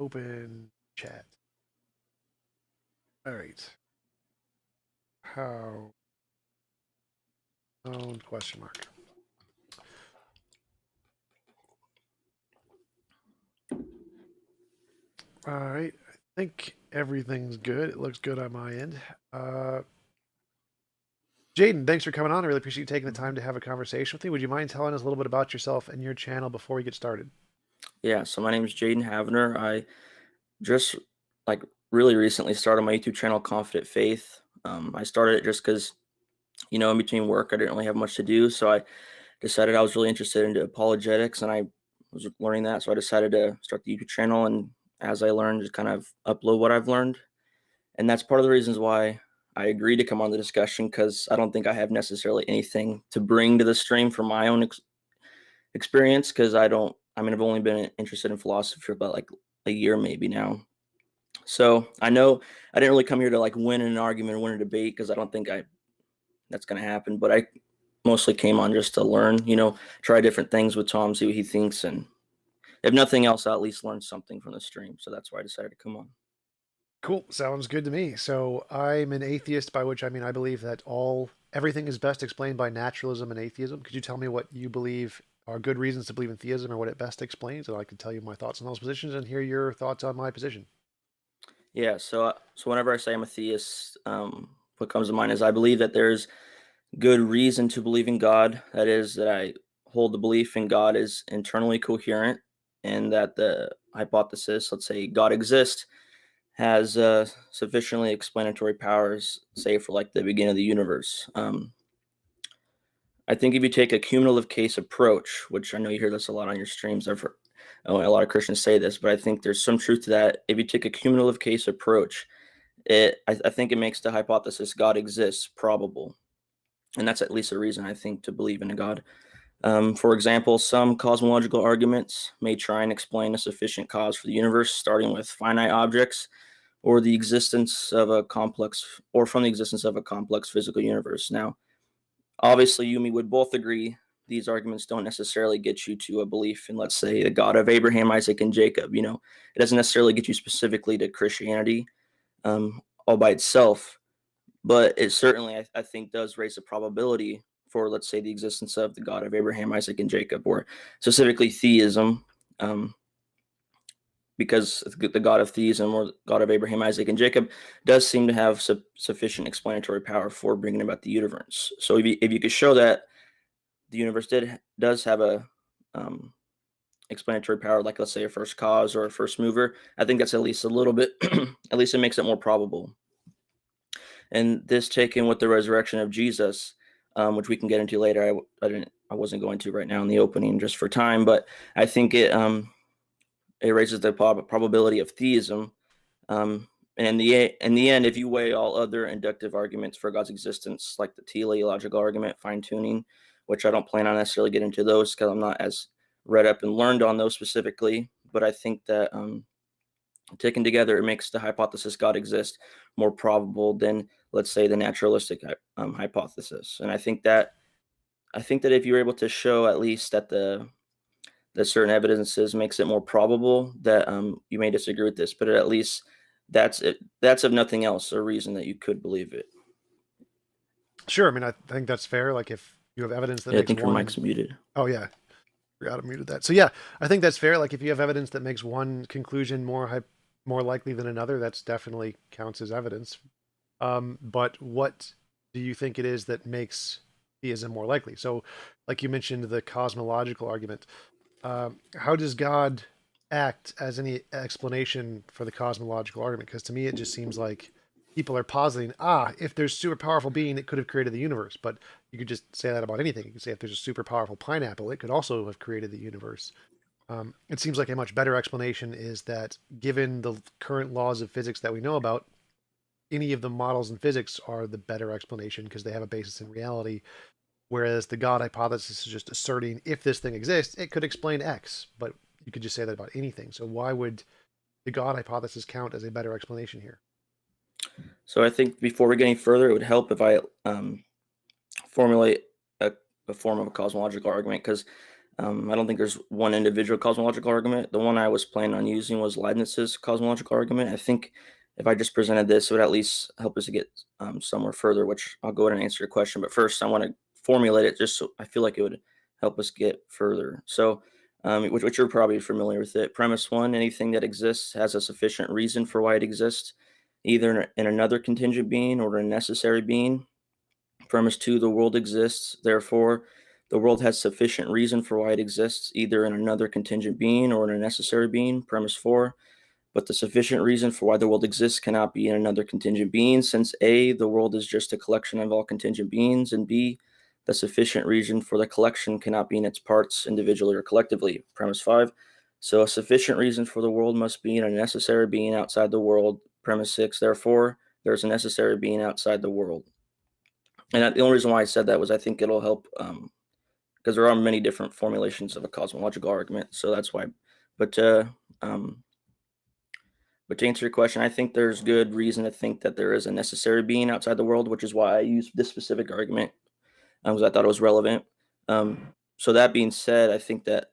Open chat. All right. How? Question mark. All right. I think everything's good. It looks good on my end. Jadon, thanks for coming on. I really appreciate you taking the time to have a conversation with me. Would you mind telling us a little bit about yourself and your channel before we get started? Yeah, so my name is Jadon Havener. I just really recently started my YouTube channel, Confident Faith. I started it just because, in between work, I didn't really have much to do. So I decided I was really interested into apologetics and I was learning that. So I decided to start the YouTube channel. And as I learned, just kind of upload what I've learned. And that's part of the reasons why I agreed to come on the discussion, because I don't think I have necessarily anything to bring to the stream from my own experience, because I've only been interested in philosophy for about like a year maybe now. So I know I didn't really come here to win an argument or win a debate, because I don't think that's going to happen. But I mostly came on just to learn, try different things with Tom, see what he thinks. And if nothing else, I'll at least learn something from the stream. So that's why I decided to come on. Cool. Sounds good to me. So I'm an atheist, by which I mean I believe that everything is best explained by naturalism and atheism. Could you tell me what you believe are good reasons to believe in theism or what it best explains? And I can tell you my thoughts on those positions and hear your thoughts on my position. Yeah. So whenever I say I'm a theist, what comes to mind is I believe that there's good reason to believe in God. That is, that I hold the belief in God is internally coherent, and that the hypothesis, let's say God exists, has sufficiently explanatory powers, say for like the beginning of the universe. I think if you take a cumulative case approach, which I know you hear this a lot on your streams, I've heard a lot of Christians say this, but I think there's some truth to that. If you take a cumulative case approach, I think it makes the hypothesis God exists probable. And that's at least a reason, I think, to believe in a God. For example, some cosmological arguments may try and explain a sufficient cause for the universe, starting with finite objects, or the existence of a complex, or from the existence of a complex physical universe. Now, obviously, you and me would both agree these arguments don't necessarily get you to a belief in, let's say, the God of Abraham, Isaac, and Jacob. It doesn't necessarily get you specifically to Christianity all by itself, but it certainly, I think, does raise the probability for, let's say, the existence of the God of Abraham, Isaac, and Jacob, or specifically theism, because the God of theism, or God of Abraham, Isaac, and Jacob, does seem to have sufficient explanatory power for bringing about the universe. So if you could show that the universe does have a explanatory power, like let's say a first cause or a first mover, I think that's at least a little bit, at least it makes it more probable. And this, taken with the resurrection of Jesus, which we can get into later. I wasn't going to right now in the opening just for time, but I think it raises the probability of theism. And in the end, if you weigh all other inductive arguments for God's existence, like the teleological argument, fine tuning, which I don't plan on necessarily getting into those because I'm not as read up and learned on those specifically, but I think that taken together, it makes the hypothesis God exists more probable than, let's say, the naturalistic hypothesis. And I think that if you're able to show at least that that certain evidences makes it more probable, that you may disagree with this, but at least that's it. That's, if nothing else, a reason that you could believe it. Sure. I mean, I think that's fair. Like if you have evidence that Yeah, I makes think your one, mic's muted. oh yeah, forgot I muted that. So yeah, I think that's fair. Like if you have evidence that makes one conclusion more likely than another, that's definitely counts as evidence. But what do you think it is that makes theism more likely? So, like you mentioned, the cosmological argument. How does God act as any explanation for the cosmological argument? Because to me, it just seems like people are positing, if there's super powerful being, it could have created the universe. But you could just say that about anything. You could say if there's a super powerful pineapple, it could also have created the universe. It seems like a much better explanation is that given the current laws of physics that we know about, any of the models in physics are the better explanation because they have a basis in reality. Whereas the God hypothesis is just asserting if this thing exists, it could explain X, but you could just say that about anything. So why would the God hypothesis count as a better explanation here? So I think before we get any further, it would help if I formulate a form of a cosmological argument, because I don't think there's one individual cosmological argument. The one I was planning on using was Leibniz's cosmological argument. I think if I just presented this, it would at least help us to get somewhere further, which I'll go ahead and answer your question. But first, I want to formulate it just so I feel like it would help us get further. So, which you're probably familiar with it. Premise one, anything that exists has a sufficient reason for why it exists, either in another contingent being or a necessary being. Premise two, the world exists, therefore, the world has sufficient reason for why it exists, either in another contingent being or in a necessary being. Premise four, but the sufficient reason for why the world exists cannot be in another contingent being, since A, the world is just a collection of all contingent beings, and B, the sufficient reason for the collection cannot be in its parts, individually or collectively. Premise five, so a sufficient reason for the world must be in a necessary being outside the world. Premise six, therefore, there's a necessary being outside the world. And the only reason why I said that was I think it'll help, because there are many different formulations of a cosmological argument. So that's why. But um, but to answer your question, I think there's good reason to think that there is a necessary being outside the world, which is why I used this specific argument, because I thought it was relevant. So that being said, I think that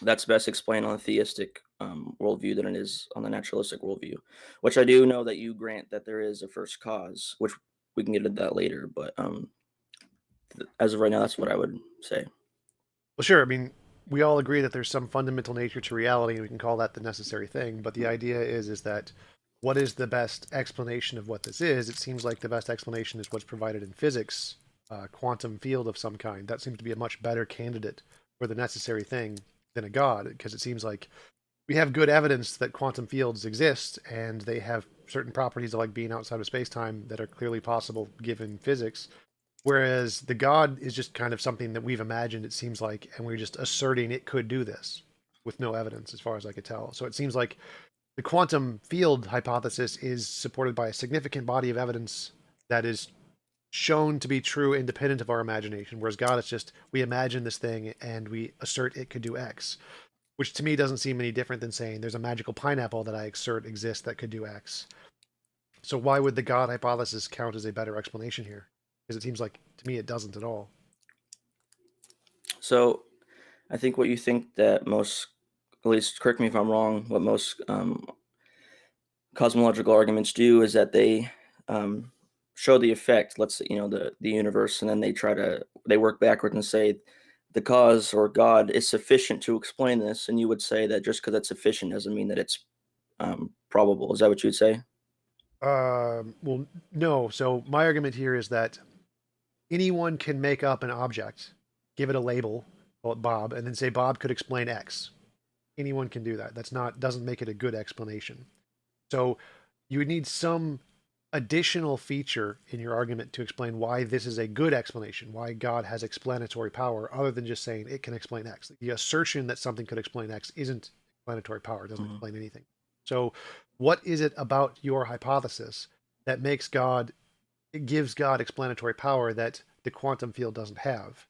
that's best explained on a theistic worldview than it is on the naturalistic worldview, which I do know that you grant that there is a first cause, which we can get into that later. But as of right now, that's what I would say. Well, sure. I mean, we all agree that there's some fundamental nature to reality, and we can call that the necessary thing. But the idea is that what is the best explanation of what this is? It seems like the best explanation is what's provided in physics, quantum field of some kind. That seems to be a much better candidate for the necessary thing than a god, because it seems like we have good evidence that quantum fields exist, and they have certain properties of like being outside of space-time that are clearly possible given physics. Whereas the God is just kind of something that we've imagined, it seems like, and we're just asserting it could do this with no evidence, as far as I could tell. So it seems like the quantum field hypothesis is supported by a significant body of evidence that is shown to be true independent of our imagination. Whereas God is just, we imagine this thing and we assert it could do X, which to me doesn't seem any different than saying there's a magical pineapple that I assert exists that could do X. So why would the God hypothesis count as a better explanation here? Because it seems like to me it doesn't at all. So I think what you think that most, at least correct me if I'm wrong, what most cosmological arguments do is that they show the effect, let's say, the universe, and then they work backward and say the cause or God is sufficient to explain this. And you would say that just because it's sufficient doesn't mean that it's probable. Is that what you would say? Well, no. So my argument here is that anyone can make up an object, give it a label, call it Bob, and then say Bob could explain X. Anyone can do that. Doesn't make it a good explanation. So you would need some additional feature in your argument to explain why this is a good explanation, why God has explanatory power, other than just saying it can explain X. The assertion that something could explain X isn't explanatory power, it doesn't explain anything. So what is it about your hypothesis that it gives God explanatory power that the quantum field doesn't have?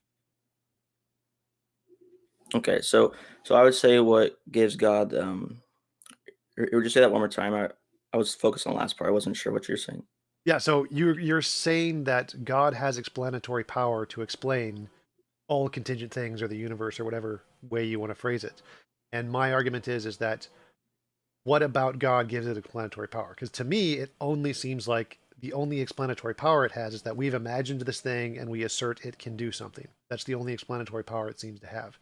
Okay, so I would say what gives God. Would you say that one more time? I was focused on the last part. I wasn't sure what you're saying. Yeah, so you're saying that God has explanatory power to explain all contingent things or the universe or whatever way you want to phrase it. And my argument is that what about God gives it explanatory power? Because to me, it only seems like the only explanatory power it has is that we've imagined this thing and we assert it can do something. That's the only explanatory power it seems to have.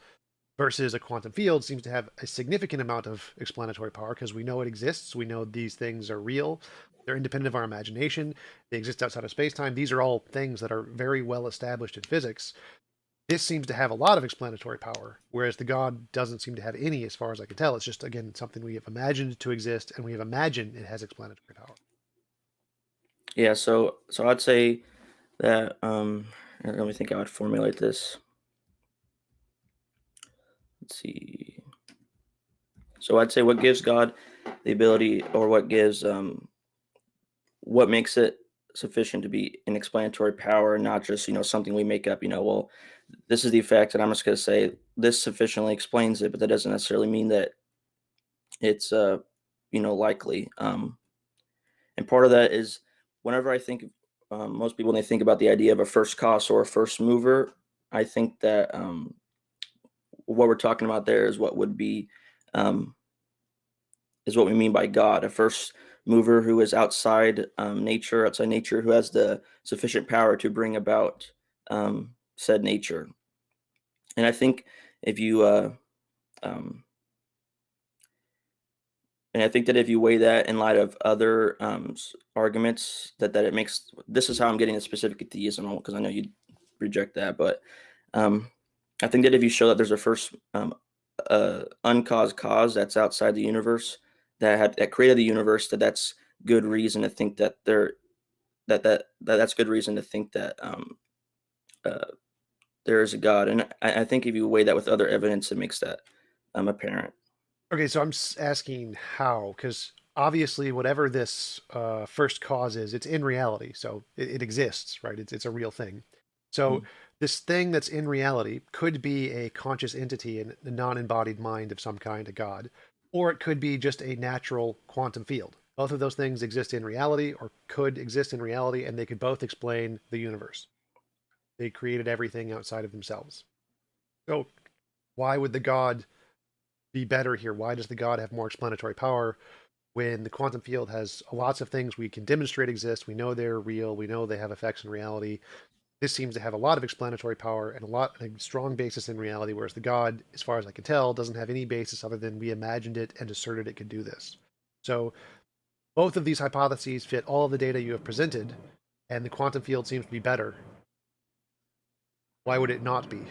Versus a quantum field seems to have a significant amount of explanatory power because we know it exists. We know these things are real. They're independent of our imagination. They exist outside of space-time. These are all things that are very well established in physics. This seems to have a lot of explanatory power, whereas the God doesn't seem to have any, as far as I can tell. It's just, again, something we have imagined to exist, and we have imagined it has explanatory power. Yeah, so I'd say that let me think how I'd formulate this. Let's see. So I'd say what gives God the ability, or what makes it sufficient to be an explanatory power, not just something we make up. Well, this is the effect, and I'm just going to say this sufficiently explains it, but that doesn't necessarily mean that it's likely. And part of that is whenever I think most people, when they think about the idea of a first cause or a first mover, I think that what we're talking about there is what would be is what we mean by God, a first mover who is outside nature, who has the sufficient power to bring about said nature. And I think if you um, and I think that if you weigh that in light of other arguments, that it makes, this is how I'm getting a specific theism, because I know you reject that, but um, I think that if you show that there's a first uncaused cause that's outside the universe, that created the universe, that's good reason to think that that's good reason to think that uh, there is a God. And I think if you weigh that with other evidence, it makes that apparent. Okay, so I'm asking how, because obviously whatever this first cause is, it's in reality, so it exists, right? It's a real thing. So Mm. this thing that's in reality could be a conscious entity in a non-embodied mind of some kind, a god, or it could be just a natural quantum field. Both of those things exist in reality, or could exist in reality, and they could both explain the universe. They created everything outside of themselves. So why would the god be better here? Why does the God have more explanatory power when the quantum field has lots of things we can demonstrate exist? We know they're real. We know they have effects in reality. This seems to have a lot of explanatory power and a strong basis in reality, whereas the God, as far as I can tell, doesn't have any basis other than we imagined it and asserted it could do this. So both of these hypotheses fit all of the data you have presented, and the quantum field seems to be better. Why would it not be?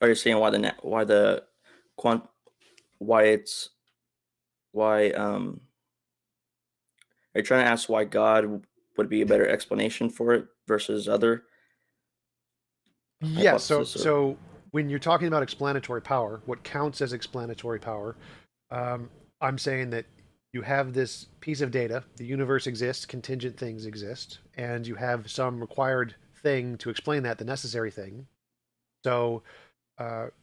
Are you saying why the quant why it's why are you trying to ask why God would be a better explanation for it versus other Yes. So hypothesis? Or so when you're talking about explanatory power, what counts as explanatory power, Um, I'm saying that you have this piece of data, the universe exists, contingent things exist, and you have some required thing to explain that, the necessary thing. So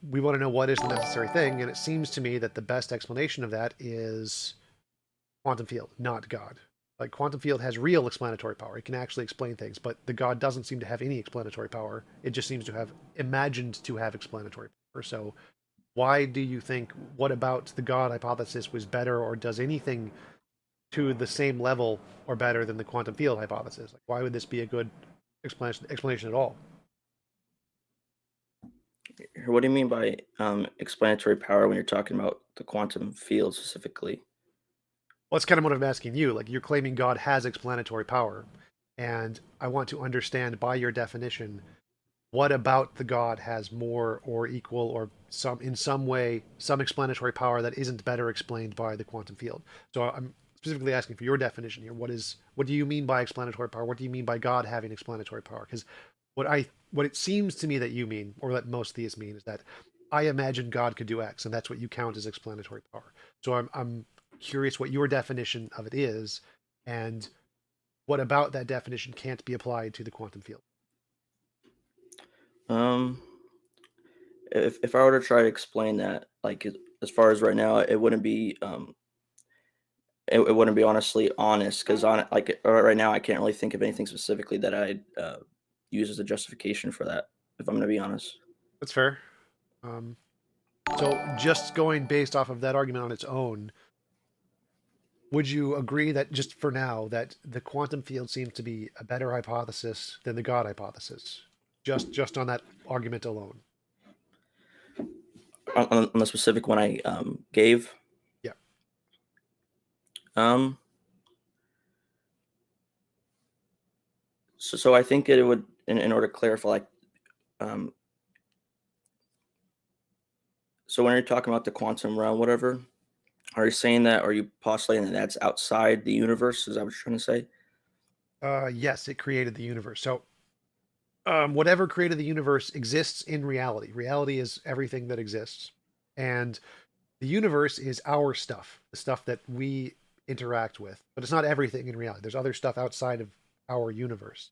we want to know what is the necessary thing, and it seems to me that the best explanation of that is quantum field, not God. Like quantum field has real explanatory power. It can actually explain things, but the God doesn't seem to have any explanatory power. It just seems to have imagined to have explanatory power. So why do you think, what about the God hypothesis was better or does anything to the same level or better than the quantum field hypothesis? Like, why would this be a good explanation at all? what do you mean by explanatory power when you're talking about the quantum field specifically? Well, that's kind of what I'm asking you. Like, you're claiming God has explanatory power, and I want to understand by your definition what about the God has more or equal or some in some way some explanatory power that isn't better explained by the quantum field. So I'm specifically asking for your definition here. What do you mean by explanatory power? What do you mean by God having explanatory power? Because what it seems to me that you mean, or that most theists mean, is that I imagine God could do X, and that's what you count as explanatory power. So I'm curious what your definition of it is, and what about that definition can't be applied to the quantum field. Um, if I were to try to explain that, as far as right now, it wouldn't be honestly honest, because right now I can't really think of anything specifically that I'd use as a justification for that. If I'm going to be honest. That's fair. Um, So, just going based off of that argument on its own, would you agree that just for now that the quantum field seems to be a better hypothesis than the God hypothesis? Just on that argument alone. On the specific one I gave. Yeah. Um, so I think it would, in order to clarify, um, so when you're talking about the quantum realm, whatever, are you saying that, are you postulating that that's outside the universe? Is that what you're trying to say? Yes, it created the universe. So, whatever created the universe exists in reality. Reality is everything that exists, and the universe is our stuff, the stuff that we interact with. But it's not everything in reality. There's other stuff outside of our universe.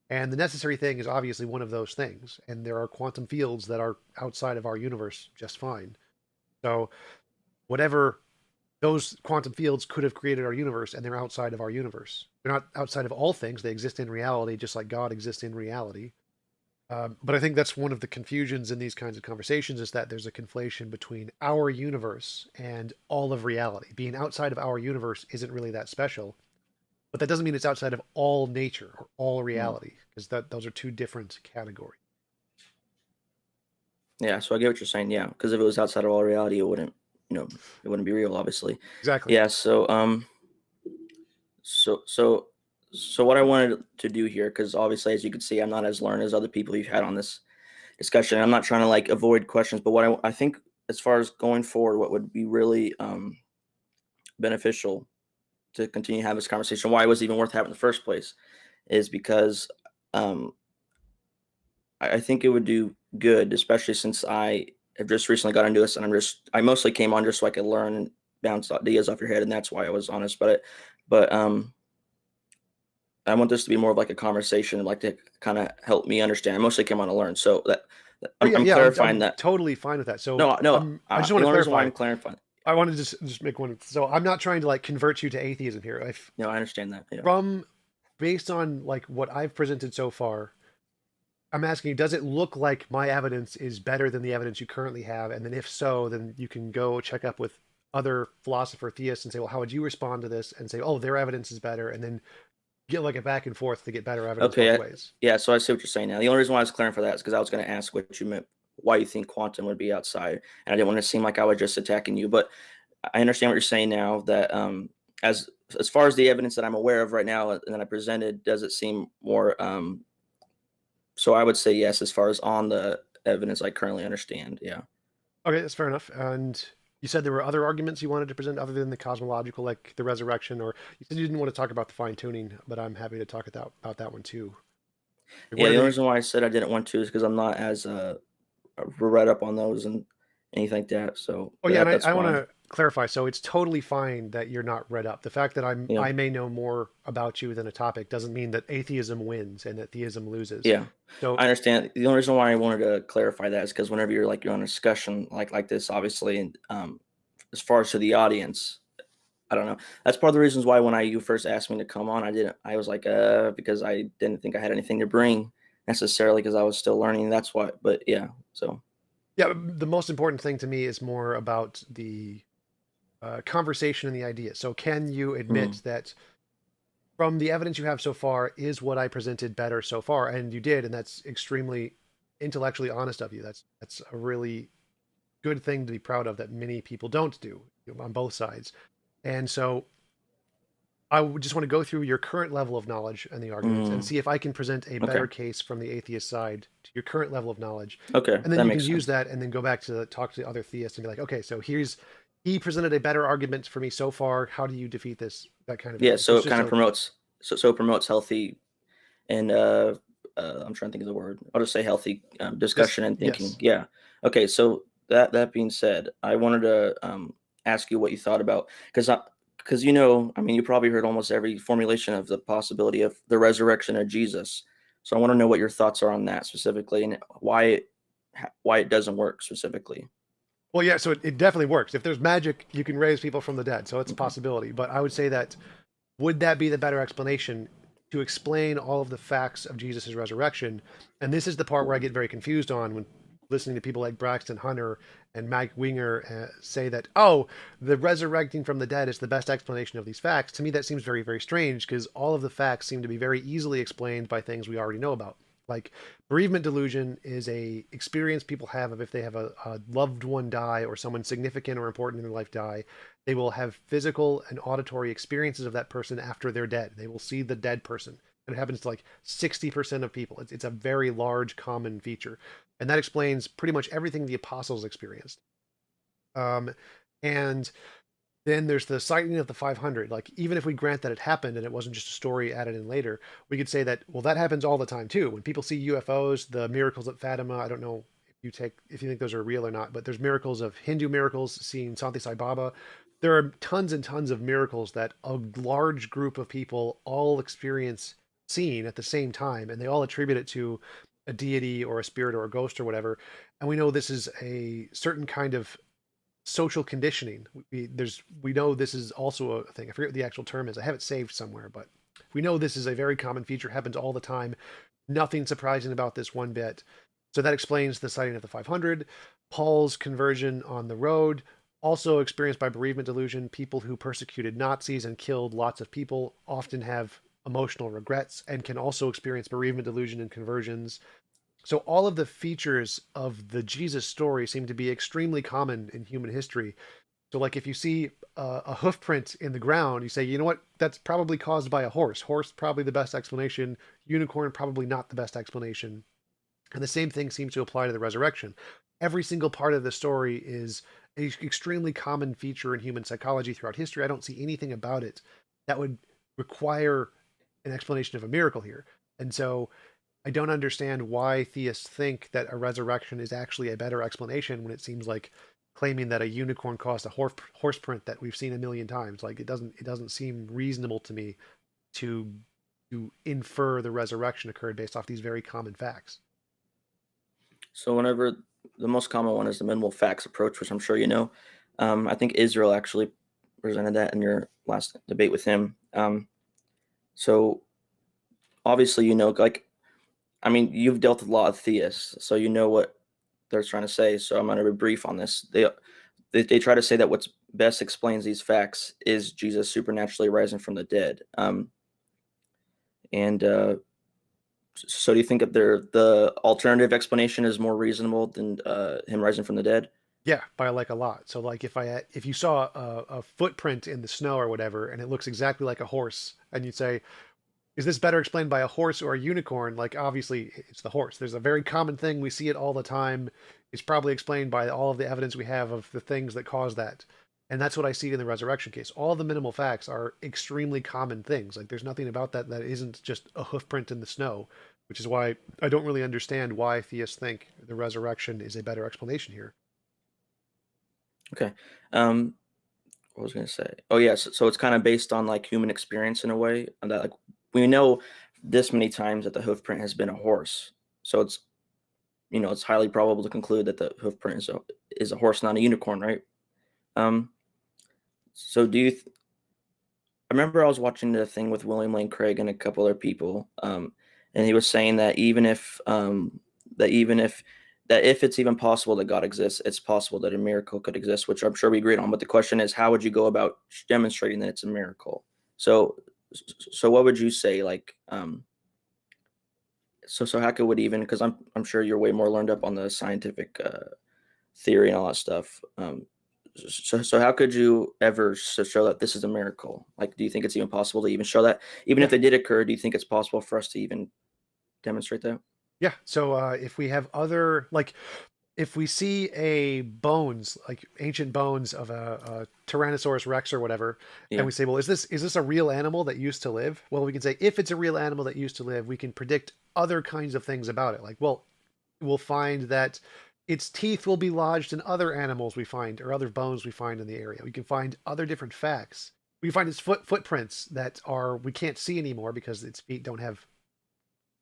And the necessary thing is obviously one of those things. And there are quantum fields that are outside of our universe just fine. So, whatever those quantum fields could have created our universe, and they're outside of our universe. They're not outside of all things. They exist in reality, just like God exists in reality. But I think that's one of the confusions in these kinds of conversations is that there's a conflation between our universe and all of reality. Being outside of our universe isn't really that special, but that doesn't mean it's outside of all nature or all Mm. reality, because those are two different categories. Yeah, so I get what you're saying. Yeah, because if it was outside of all reality, it wouldn't be real, obviously. Exactly. Yeah. So so so what I wanted to do here, because obviously, as you can see, I'm not as learned as other people you've had on this discussion. I'm not trying to like avoid questions, but what I think as far as going forward, what would be really beneficial to continue having this conversation, why it was even worth having in the first place, is because um, I think it would do good, especially since I have just recently got into this, and I mostly came on just so I could learn and bounce ideas off your head, and that's why I was honest. But I want this to be more of like a conversation, like to kind of help me understand. I mostly came on to learn, so Oh yeah, I'm yeah, clarifying I'm that. totally fine with that. So No. I just want The to only reason why clarify. I'm clarifying. I want to just make one. So I'm not trying to like convert you to atheism here. If No, I understand that. Yeah. from based on like what I've presented so far, I'm asking you, does it look like my evidence is better than the evidence you currently have? And then if so, then you can go check up with other philosopher theists and say, well, how would you respond to this? And say, oh, their evidence is better, and then get like a back and forth to get better evidence both Okay. ways. Yeah. So I see what you're saying now. The only reason why I was clearing for that is because I was going to ask what you meant, why you think quantum would be outside, and I didn't want to seem like I was just attacking you. But I understand what you're saying now. That as as far as the evidence that I'm aware of right now and that I presented, does it seem more? So I would say yes, as far as on the evidence I currently understand. Yeah. Okay, that's fair enough. And you said there were other arguments you wanted to present other than the cosmological, like the resurrection, or you said you didn't want to talk about the fine tuning, but I'm happy to talk about that one too. Like, what Yeah. are The only the reason why I said I didn't want to is because I'm not as read up on those and anything like that. So Oh yeah, and I that's want why. to clarify. So it's totally fine that you're not read up. The fact that Yeah. I may know more about you than a topic doesn't mean that atheism wins and that theism loses. Yeah, So I understand. The only reason why I wanted to clarify that is because whenever you're on a discussion like this, obviously, and as far as to the audience, I don't know. That's part of the reasons why when you first asked me to come on, I didn't. I was like, because I didn't think I had anything to bring necessarily because I was still learning. That's why. But yeah, so yeah, the most important thing to me is more about the conversation and the idea. So can you mm, admit that from the evidence you have so far, is what I presented better so far? And you did, and that's extremely intellectually honest of you. That's a really good thing to be proud of that many people don't do, on both sides. And so I would just want to go through your current level of knowledge and the arguments and mm, see if I can present a okay, better case from the atheist side to your current level of knowledge. okay, And then that you can makes use sense. that and then go back to talk to other theists and be like, okay, so he presented a better argument for me so far. How do you defeat this? That kind of a Yeah, thing. So so it's it just kind of a promotes. So it promotes healthy and I'm trying to think of the word. I'll just say healthy this, discussion and thinking. yes. Yeah. Okay. So that being said, I wanted to ask you what you thought about because I mean, you probably heard almost every formulation of the possibility of the resurrection of Jesus. So I want to know what your thoughts are on that specifically and why it doesn't work specifically. Well, yeah, so it definitely works. If there's magic, you can raise people from the dead. So it's a Okay. possibility. But I would say that would that be the better explanation to explain all of the facts of Jesus' resurrection? And this is the part where I get very confused on when listening to people like Braxton Hunter and Mike Winger say that, oh, the resurrecting from the dead is the best explanation of these facts. To me, that seems very, very strange because all of the facts seem to be very easily explained by things we already know about. Like bereavement delusion is a experience people have of if they have a loved one die or someone significant or important in their life die, they will have physical and auditory experiences of that person after they're dead. They will see the dead person. And it happens to like 60% of people. It's a very large common feature. And that explains pretty much everything the apostles experienced. Um, and then there's the sighting of the 500. Like, even if we grant that it happened and it wasn't just a story added in later, we could say that, well, that happens all the time too. When people see UFOs, the miracles at Fatima, I don't know if you think those are real or not, but there's miracles of Hindu miracles, seeing Santi Sai Baba. There are tons and tons of miracles that a large group of people all experience seeing at the same time, and they all attribute it to a deity or a spirit or a ghost or whatever. And we know this is a certain kind of social conditioning. We know this is also a thing. I forget what the actual term is. I have it saved somewhere, but We know this is a very common feature, happens all the time. Nothing surprising about this one bit. So that explains the sighting of the 500. Paul's conversion on the road, also experienced by bereavement delusion. People who persecuted Nazis and killed lots of people often have emotional regrets and can also experience bereavement delusion and conversions. So all of the features of the Jesus story seem to be extremely common in human history. So like if you see a hoof print in the ground, you say, you know what, that's probably caused by a horse. Horse probably the best explanation. Unicorn probably not the best explanation. And the same thing seems to apply to the resurrection. Every single part of the story is an extremely common feature in human psychology throughout history. I don't see anything about it that would require an explanation of a miracle here. And so I don't understand why theists think that a resurrection is actually a better explanation when it seems like claiming that a unicorn caused a horse print that we've seen a million times. Like it doesn't seem reasonable to me to infer the resurrection occurred based off these very common facts. So whenever the most common one is the minimal facts approach, which I'm sure you know. I think Israel actually presented that in your last debate with him. So obviously, like, I mean, you've dealt with a lot of theists, so you know what they're trying to say. So I'm going to be brief on this. They try to say that what's best explains these facts is Jesus supernaturally rising from the dead. And So do you think that the alternative explanation is more reasonable than him rising from the dead? Yeah, by like a lot. So like if you saw a footprint in the snow or whatever, and it looks exactly like a horse, and you'd say, is this better explained by a horse or a unicorn? Like obviously it's the horse. There's a very common thing. We see it all the time. It's probably explained by all of the evidence we have of the things that cause that. And that's what I see in the resurrection case. All the minimal facts are extremely common things. Like there's nothing about that that isn't just a hoof print in the snow, which is why I don't really understand why theists think the resurrection is a better explanation here. Okay. What was I going to say? Oh, yes. So it's kind of based on like human experience in a way, and that like we know this many times that the hoof print has been a horse. So it's highly probable to conclude that the hoof print is a horse, not a unicorn, right? Um, so I remember I was watching the thing with William Lane Craig and a couple other people, and he was saying that even if that if it's even possible that God exists, it's possible that a miracle could exist, which I'm sure we agreed on. But the question is, how would you go about demonstrating that it's a miracle? So, so what would you say? Like, so how could even? Because I'm sure you're way more learned up on the scientific theory and all that stuff. So how could you ever show that this is a miracle? Like, do you think it's even possible to even show that? Even if Yeah. they did occur, do you think it's possible for us to even demonstrate that? Yeah. So if we have other, like, if we see a bones, like ancient bones of a Tyrannosaurus Rex or whatever, and Yeah. we say, well, is this a real animal that used to live? Well, we can say if it's a real animal that used to live, we can predict other kinds of things about it. Like, well, we'll find that its teeth will be lodged in other animals we find or other bones we find in the area. We can find other different facts. We can find its footprints that are we can't see anymore because its feet don't have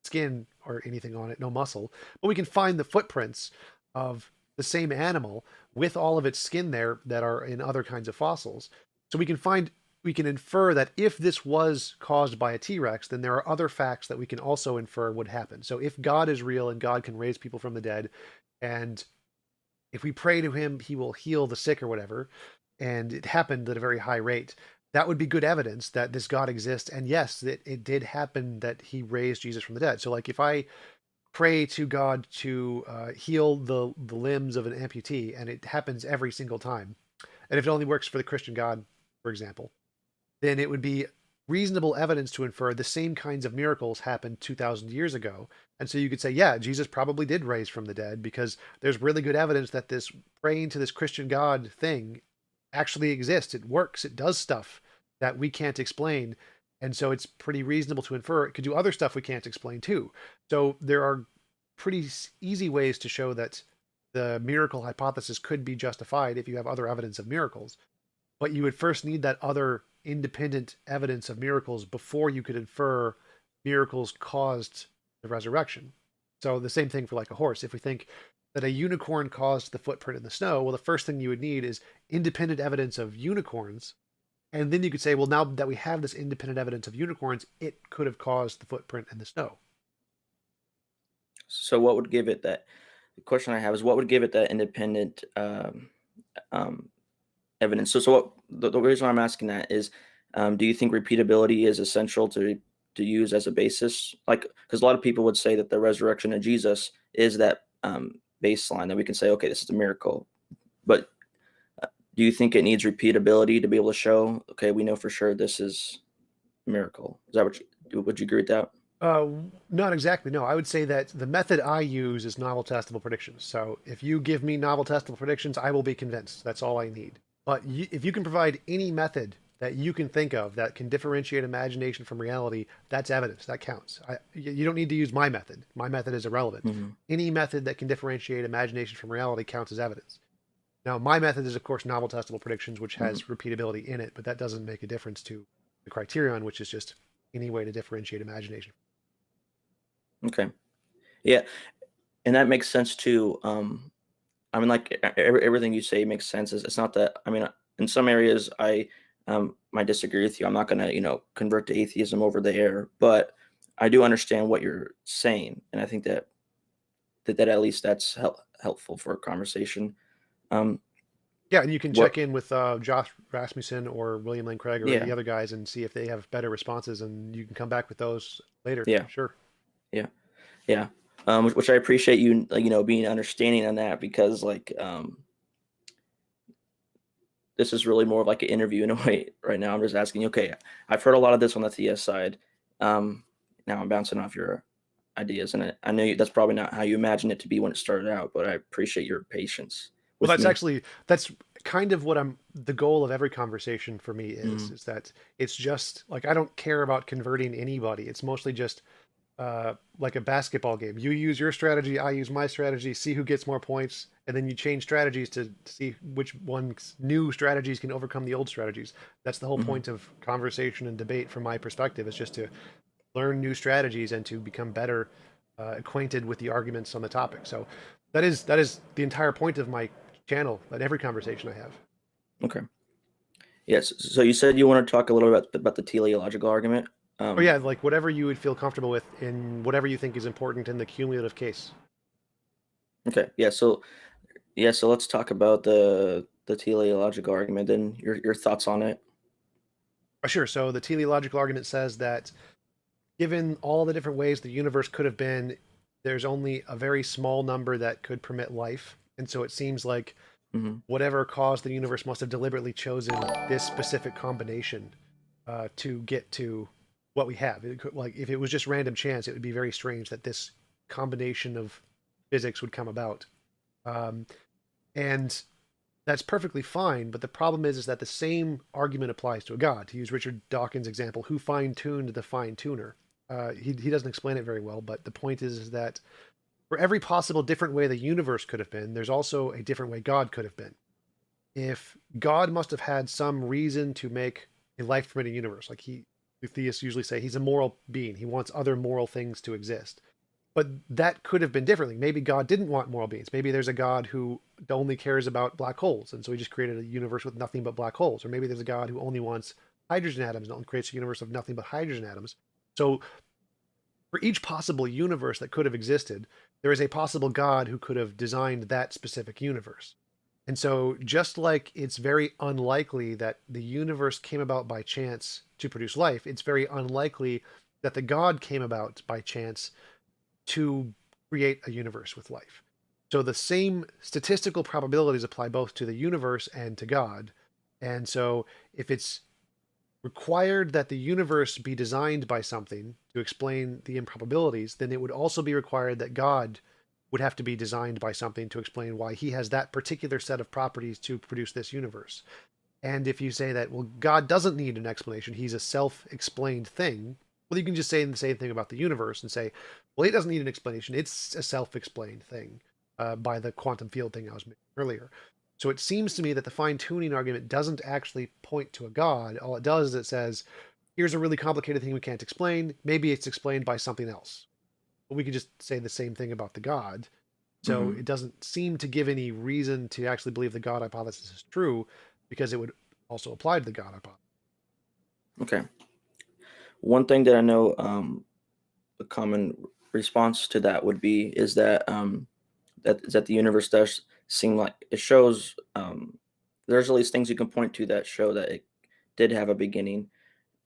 skin or anything on it, no muscle. But we can find the footprints of the same animal with all of its skin there that are in other kinds of fossils. So we can infer that if this was caused by a T-Rex, then there are other facts that we can also infer would happen. So if God is real and God can raise people from the dead, and if we pray to him, he will heal the sick or whatever, and it happened at a very high rate, that would be good evidence that this God exists. And yes, it did happen that he raised Jesus from the dead. So like if I pray to God to heal the limbs of an amputee, and it happens every single time, and if it only works for the Christian God, for example, then it would be reasonable evidence to infer the same kinds of miracles happened 2,000 years ago. And so you could say, yeah, Jesus probably did raise from the dead because there's really good evidence that this praying to this Christian God thing actually exists. It works. It does stuff that we can't explain. And so it's pretty reasonable to infer it could do other stuff we can't explain too. So there are pretty easy ways to show that the miracle hypothesis could be justified if you have other evidence of miracles. But you would first need that other independent evidence of miracles before you could infer miracles caused the resurrection. So the same thing for like a horse. If we think that a unicorn caused the footprint in the snow, well, the first thing you would need is independent evidence of unicorns And then you could say, well, now that we have this independent evidence of unicorns, it could have caused the footprint in the snow. So what would give it that? The question I have is what would give it that independent um, evidence? So what the reason why I'm asking that is, do you think repeatability is essential to use as a basis? Like, because a lot of people would say that the resurrection of Jesus is that baseline that we can say, okay, this is a miracle. But do you think it needs repeatability to be able to show, okay, we know for sure this is a miracle? Is that what would you agree with that? Uh, Not exactly. No, I would say that the method I use is novel testable predictions. So if you give me novel testable predictions, I will be convinced. That's all I need. But if you can provide any method that you can think of that can differentiate imagination from reality, that's evidence. That counts. You don't need to use my method. My method is irrelevant. Hmm. Any method that can differentiate imagination from reality counts as evidence. Now, my method is, of course, novel testable predictions, which Hmm. has repeatability in it, but that doesn't make a difference to the criterion, which is just any way to differentiate imagination. Okay. Yeah, and that makes sense too. I mean, like everything you say makes sense. It's not that. I mean, in some areas, I might disagree with you. I'm not gonna, convert to atheism over there, but I do understand what you're saying, and I think that at least that's helpful for a conversation. Um, Yeah, and you can what? check in with Josh Rasmussen or William Lane Craig or any Yeah, other guys and see if they have better responses, and you can come back with those later. yeah, Sure. yeah, yeah. Which I appreciate you, being understanding on that because, like, this is really more of like an interview in a way right now. I'm just asking, okay, I've heard a lot of this on the TS side. Um, Now I'm bouncing off your ideas, and I know that's probably not how you imagined it to be when it started out, but I appreciate your patience Well, with me. that's kind of what the goal of every conversation for me Mhm. is that it's just like I don't care about converting anybody. It's mostly just like a basketball game. You use your strategy, I use my strategy, see who gets more points, and then you change strategies to see which one's new strategies can overcome the old strategies. That's the whole Mhm. point of conversation and debate from my perspective, is just to learn new strategies and to become better acquainted with the arguments on the topic. So that is the entire point of my channel at every conversation I have. Okay. Yes. So you said you want to talk a little bit about the teleological argument. Oh yeah, Um, like whatever you would feel comfortable with in whatever you think is important in the cumulative case. okay. Yeah. So let's talk about the teleological argument and your thoughts on it. Sure. So the teleological argument says that given all the different ways the universe could have been, there's only a very small number that could permit life. And so it seems like Hmm. whatever caused the universe must have deliberately chosen this specific combination to get to what we have. Like if it was just random chance, it would be very strange that this combination of physics would come about. Um, and that's perfectly fine. But the problem is that the same argument applies to a god. To use Richard Dawkins' example, who fine-tuned the fine-tuner? He doesn't explain it very well, but the point is that for every possible different way the universe could have been, there's also a different way God could have been. If God must have had some reason to make a life permitting universe, like the theists usually say, he's a moral being. He wants other moral things to exist. But that could have been differently. Maybe God didn't want moral beings. Maybe there's a God who only cares about black holes, and so he just created a universe with nothing but black holes. Or maybe there's a God who only wants hydrogen atoms and only creates a universe of nothing but hydrogen atoms. So for each possible universe that could have existed, there is a possible God who could have designed that specific universe. And so, just like it's very unlikely that the universe came about by chance to produce life, it's very unlikely that the God came about by chance to create a universe with life. So, the same statistical probabilities apply both to the universe and to God. And so, if it's required that the universe be designed by something to explain the improbabilities, then it would also be required that God would have to be designed by something to explain why he has that particular set of properties to produce this universe. And if you say that, well, God doesn't need an explanation, he's a self explained thing, well, you can just say the same thing about the universe and say, well, it doesn't need an explanation, it's a self explained thing by the quantum field thing I was making earlier. So it seems to me that the fine tuning argument doesn't actually point to a God. All it does is it says, here's a really complicated thing we can't explain. Maybe it's explained by something else. But we could just say the same thing about the God. So Hmm. it doesn't seem to give any reason to actually believe the God hypothesis is true because it would also apply to the God hypothesis. Okay. One thing that I know, a common response to that would be is that that the universe does seem like it shows. There's at least things you can point to that show that it did have a beginning,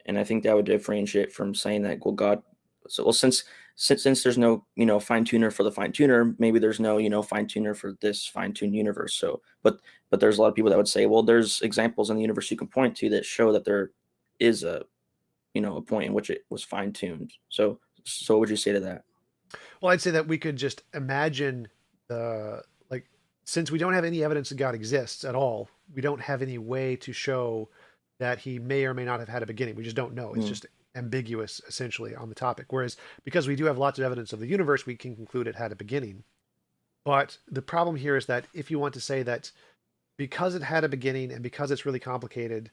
and I think that would differentiate from saying that, well, God. So, well, since there's no fine tuner for the fine tuner, maybe there's no fine tuner for this fine tuned universe. So, but there's a lot of people that would say, well, there's examples in the universe you can point to that show that there is a point in which it was fine tuned. So what would you say to that? Well, I'd say that we could just imagine the like since we don't have any evidence that God exists at all, we don't have any way to show that he may or may not have had a beginning. We just don't know. It's Mm, just ambiguous essentially on the topic. Whereas because we do have lots of evidence of the universe, we can conclude it had a beginning. But the problem here is that if you want to say that because it had a beginning and because it's really complicated,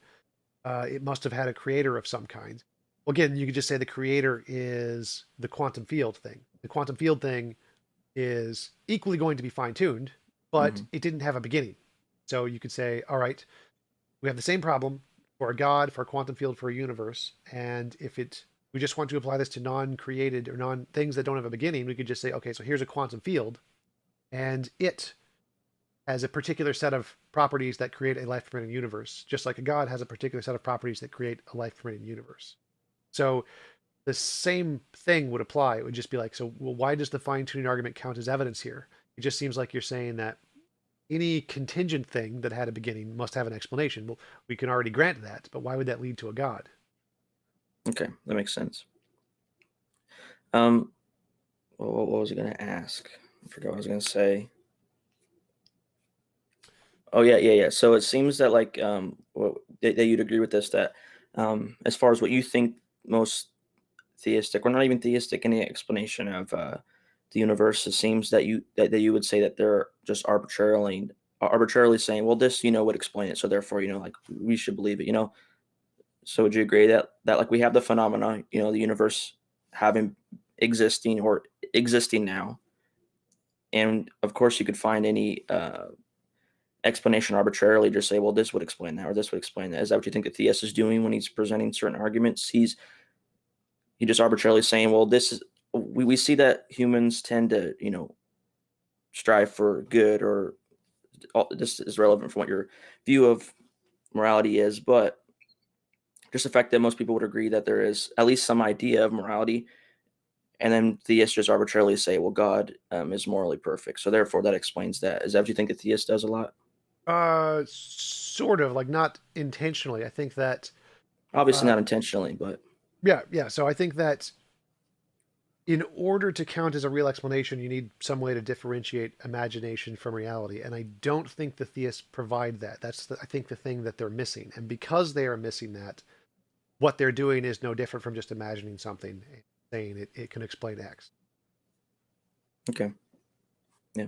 it must have had a creator of some kind. Well, again, you could just say the creator is the quantum field thing. The quantum field thing is equally going to be fine tuned, but mhm. it didn't have a beginning. So you could say, all right, we have the same problem for a God, for a quantum field, for a universe. And if we just want to apply this to non-created or non things that don't have a beginning, we could just say, okay, so here's a quantum field, and it has a particular set of properties that create a life permitting universe, just like a God has a particular set of properties that create a life permitting universe. So the same thing would apply. It would just be like, so, well, why does the fine tuning argument count as evidence here? It just seems like you're saying that any contingent thing that had a beginning must have an explanation. Well, we can already grant that, but why would that lead to a God? Okay, that makes sense. Um, what was I going to ask? I forgot what I was going to say. Oh yeah, yeah, yeah. So it seems that like that you'd agree with this that as far as what you think most theistic or not even theistic any explanation of the universe, it seems that that you would say that they're just arbitrarily saying, well, this would explain it, so therefore like we should believe it. So would you agree that like we have the phenomena, the universe having existing now, and of course you could find any explanation arbitrarily, just say, well, this would explain that or this would explain that. Is that what you think the theist is doing when he's presenting certain arguments? He just arbitrarily saying, well, this is we see that humans tend to strive for good, or this is relevant from what your view of morality is, but just the fact that most people would agree that there is at least some idea of morality, and then theists just arbitrarily say, well, God is morally perfect, so therefore that explains that. Is that what you think the theist does a lot? Sort of, like not intentionally. I think that, Obviously uh, not intentionally, but yeah, yeah. So I think that in order to count as a real explanation, you need some way to differentiate imagination from reality. And I don't think the theists provide that. I think, the thing that they're missing. And because they are missing that, what they're doing is no different from just imagining something and saying it can explain X. okay, yeah.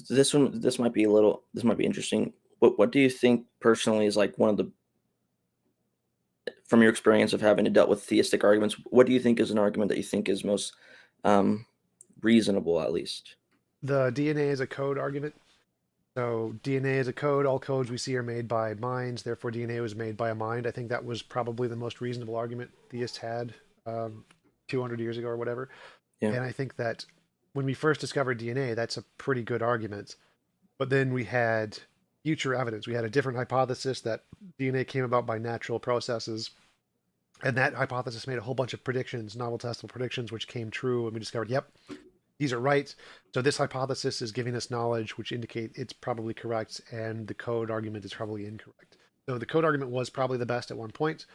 This might be interesting. What do you think personally is like one of the from your experience of having to dealt with theistic arguments, what do you think is an argument that you think is most um, reasonable, at least? The DNA is a code argument. So DNA is a code. All codes we see are made by minds. Therefore, DNA was made by a mind. I think that was probably the most reasonable argument theists had 200 years ago or whatever. Yeah. And I think that when we first discovered DNA, that's a pretty good argument. But then we had future evidence. We had a different hypothesis that DNA came about by natural processes. And that hypothesis made a whole bunch of predictions, novel testable predictions, which came true. And we discovered, yep, these are right. So this hypothesis is giving us knowledge which indicate it's probably correct, and the code argument is probably incorrect. So the code argument was probably the best at one point,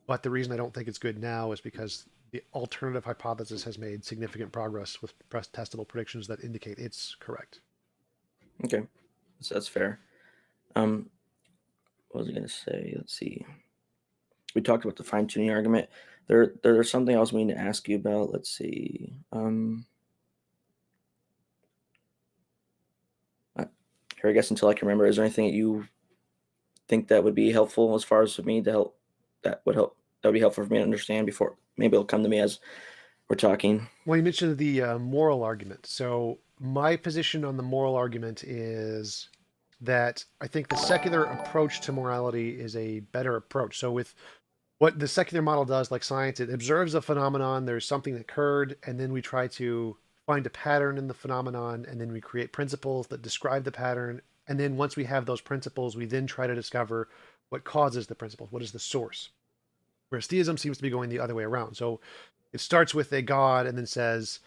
but the reason I don't think it's good now is because the alternative hypothesis has made significant progress with testable predictions that indicate it's correct. Okay. So that's fair. Um, what was I going to say? Let's see. We talked about the fine tuning argument. There's something I was meaning to ask you about. Let's see. Here, I guess until I can remember, is there anything that you think that would be helpful as far as for me to help? That would be helpful for me to understand before maybe it'll come to me as we're talking. Well, you mentioned the moral argument. So my position on the moral argument is that I think the secular approach to morality is a better approach. So with what the secular model does, like science, it observes a phenomenon, there's something that occurred, and then we try to find a pattern in the phenomenon, and then we create principles that describe the pattern. And then once we have those principles, we then try to discover what causes the principles, what is the source. Whereas theism seems to be going the other way around. So it starts with a God and then says,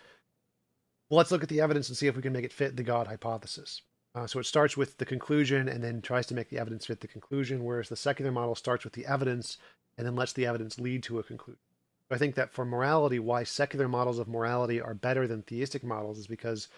well, let's look at the evidence and see if we can make it fit the God hypothesis. So it starts with the conclusion and then tries to make the evidence fit the conclusion, whereas the secular model starts with the evidence and then lets the evidence lead to a conclusion. So I think that for morality, why secular models of morality are better than theistic models is because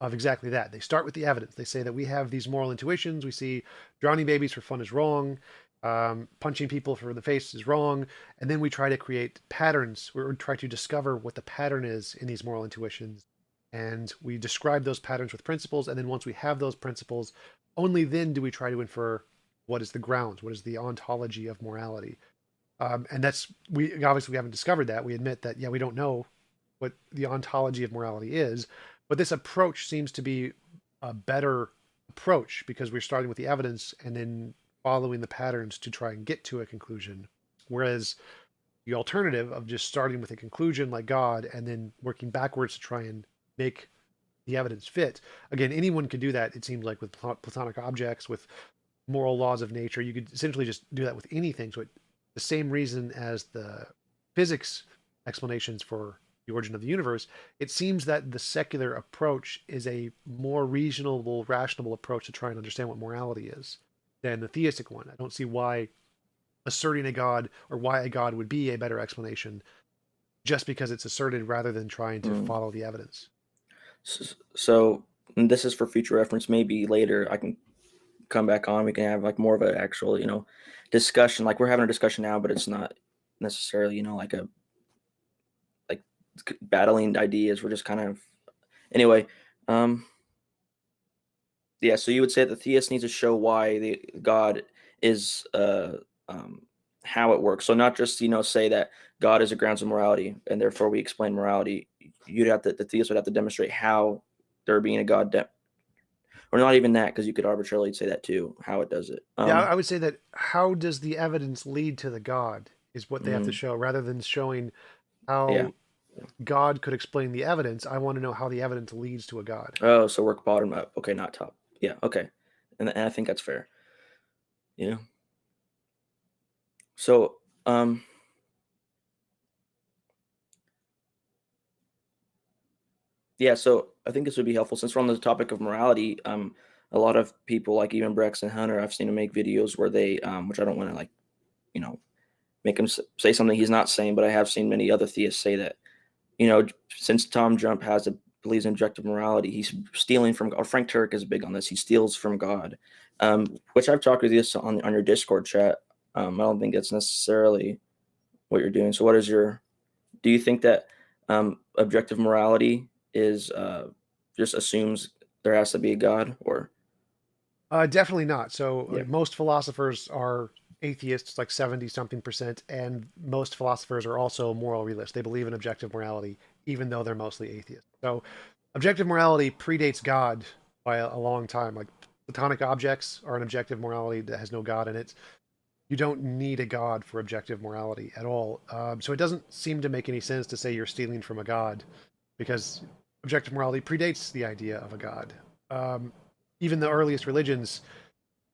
of exactly that. They start with the evidence. They say that we have these moral intuitions. We see drowning babies for fun is wrong. Punching people for the face is wrong. And then we try to create patterns. We try to discover what the pattern is in these moral intuitions. And we describe those patterns with principles. And then once we have those principles, only then do we try to infer what is the grounds, what is the ontology of morality. And that's, we obviously we haven't discovered that. We admit that, yeah, we don't know what the ontology of morality is. But this approach seems to be a better approach because we're starting with the evidence and then following the patterns to try and get to a conclusion. Whereas the alternative of just starting with a conclusion like God and then working backwards to try and make the evidence fit. Again, anyone could do that, it seems like, with Platonic objects, with moral laws of nature. You could essentially just do that with anything. So the same reason as the physics explanations for the origin of the universe, it seems that the secular approach is a more reasonable, rational approach to try and understand what morality is than the theistic one. I don't see why asserting a god or why a god would be a better explanation just because it's asserted rather than trying to follow the evidence. So and this is for future reference. Maybe later I can come back on. We can have like more of an actual, discussion. Like we're having a discussion now, but it's not necessarily, like a battling ideas. We're just kind of anyway. Yeah. So you would say the theist needs to show why the God is how it works. So not just say that God is a grounds of morality and therefore we explain morality. The theist would have to demonstrate how there being a God, or not even that, because you could arbitrarily say that too. How it does it. Yeah, I would say that how does the evidence lead to the God is what they have to Mhm. show, rather than showing Yeah. how God could explain the evidence. I want to know how the evidence leads to a God. Oh, so work bottom up. Okay, not top. Yeah. Okay, and I think that's fair. Yeah. So yeah, so I think this would be helpful since we're on the topic of morality. A lot of people, like even Brex and Hunter, I've seen them make videos where they, which I don't want to like, you know, make him say something he's not saying, but I have seen many other theists say that, since TJump believes in objective morality, he's stealing from, or Frank Turek is big on this. He steals from God, which I've talked with you on your Discord chat. I don't think that's necessarily what you're doing. So, do you think that objective morality is just assumes there has to be a God, or Definitely not. So yeah, most philosophers are atheists, like 70 something percent, and most philosophers are also moral realists. They believe in objective morality, even though they're mostly atheists. So objective morality predates God by a long time. Like Platonic objects are an objective morality that has no God in it. You don't need a God for objective morality at all. So it doesn't seem to make any sense to say you're stealing from a God, because objective morality predates the idea of a God. Um, Even the earliest religions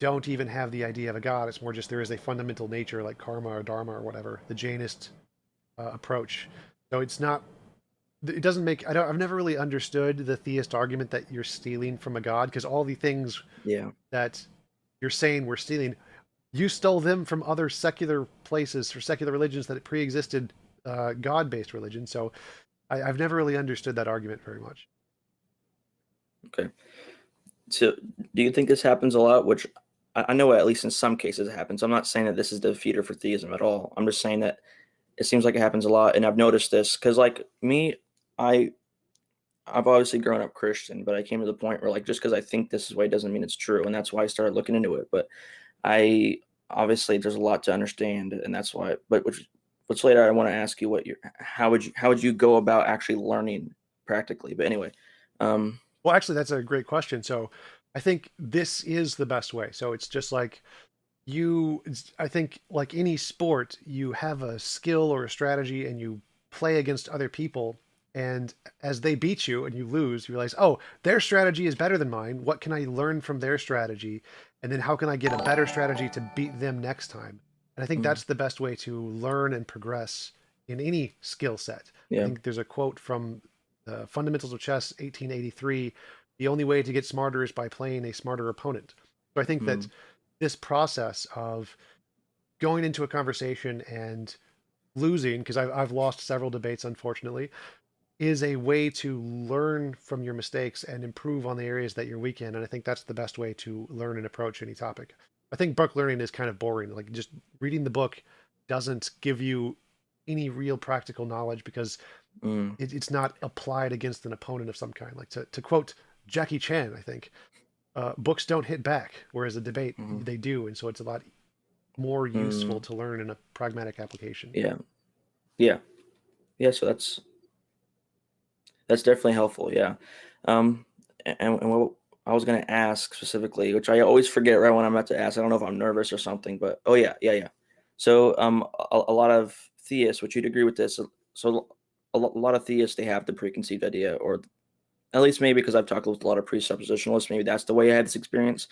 don't even have the idea of a God. It's more just there is a fundamental nature like karma or dharma or whatever, the Jainist approach. So it's not, it doesn't make, I've never really understood the theist argument that you're stealing from a God, because all the things yeah, that you're saying we're stealing, you stole them from other secular places or secular religions that pre-existed God-based religion. So I've never really understood that argument very much. okay. So, do you think this happens a lot? Which I know at least in some cases it happens. I'm not saying that this is the defeater for theism at all. I'm just saying that it seems like it happens a lot, and I've noticed this because, like me, I I've obviously grown up Christian, but I came to the point where like just because I think this is way doesn't mean it's true, and that's why I started looking into it. But I obviously there's a lot to understand, and that's why. But which later I want to ask you how would you go about actually learning practically? But anyway, um, Well, actually, that's a great question. So I think this is the best way. So it's just like I think like any sport, you have a skill or a strategy and you play against other people. And as they beat you and you lose, you realize, oh, their strategy is better than mine. What can I learn from their strategy? And then how can I get a better strategy to beat them next time? And I think Mm, that's the best way to learn and progress in any skill set. I yeah. think there's a quote from Fundamentals of Chess, 1883. The only way to get smarter is by playing a smarter opponent. So I think that Mm, this process of going into a conversation and losing, because I've lost several debates, unfortunately, is a way to learn from your mistakes and improve on the areas that you're weak in. And I think that's the best way to learn and approach any topic. I think book learning is kind of boring. Like just reading the book doesn't give you any real practical knowledge because mm, it's not applied against an opponent of some kind. Like to quote Jackie Chan, I think books don't hit back, whereas a debate mhm, they do, and so it's a lot more useful mm, to learn in a pragmatic application. yeah. Yeah. Yeah. So that's definitely helpful. Yeah. And what I was going to ask specifically, which I always forget right when I'm about to ask, I don't know if I'm nervous or something, but oh yeah, yeah, yeah. So a lot of theists, would you agree with this? So a lot of theists, they have the preconceived idea, or at least maybe because I've talked with a lot of presuppositionalists, maybe that's the way I had this experience.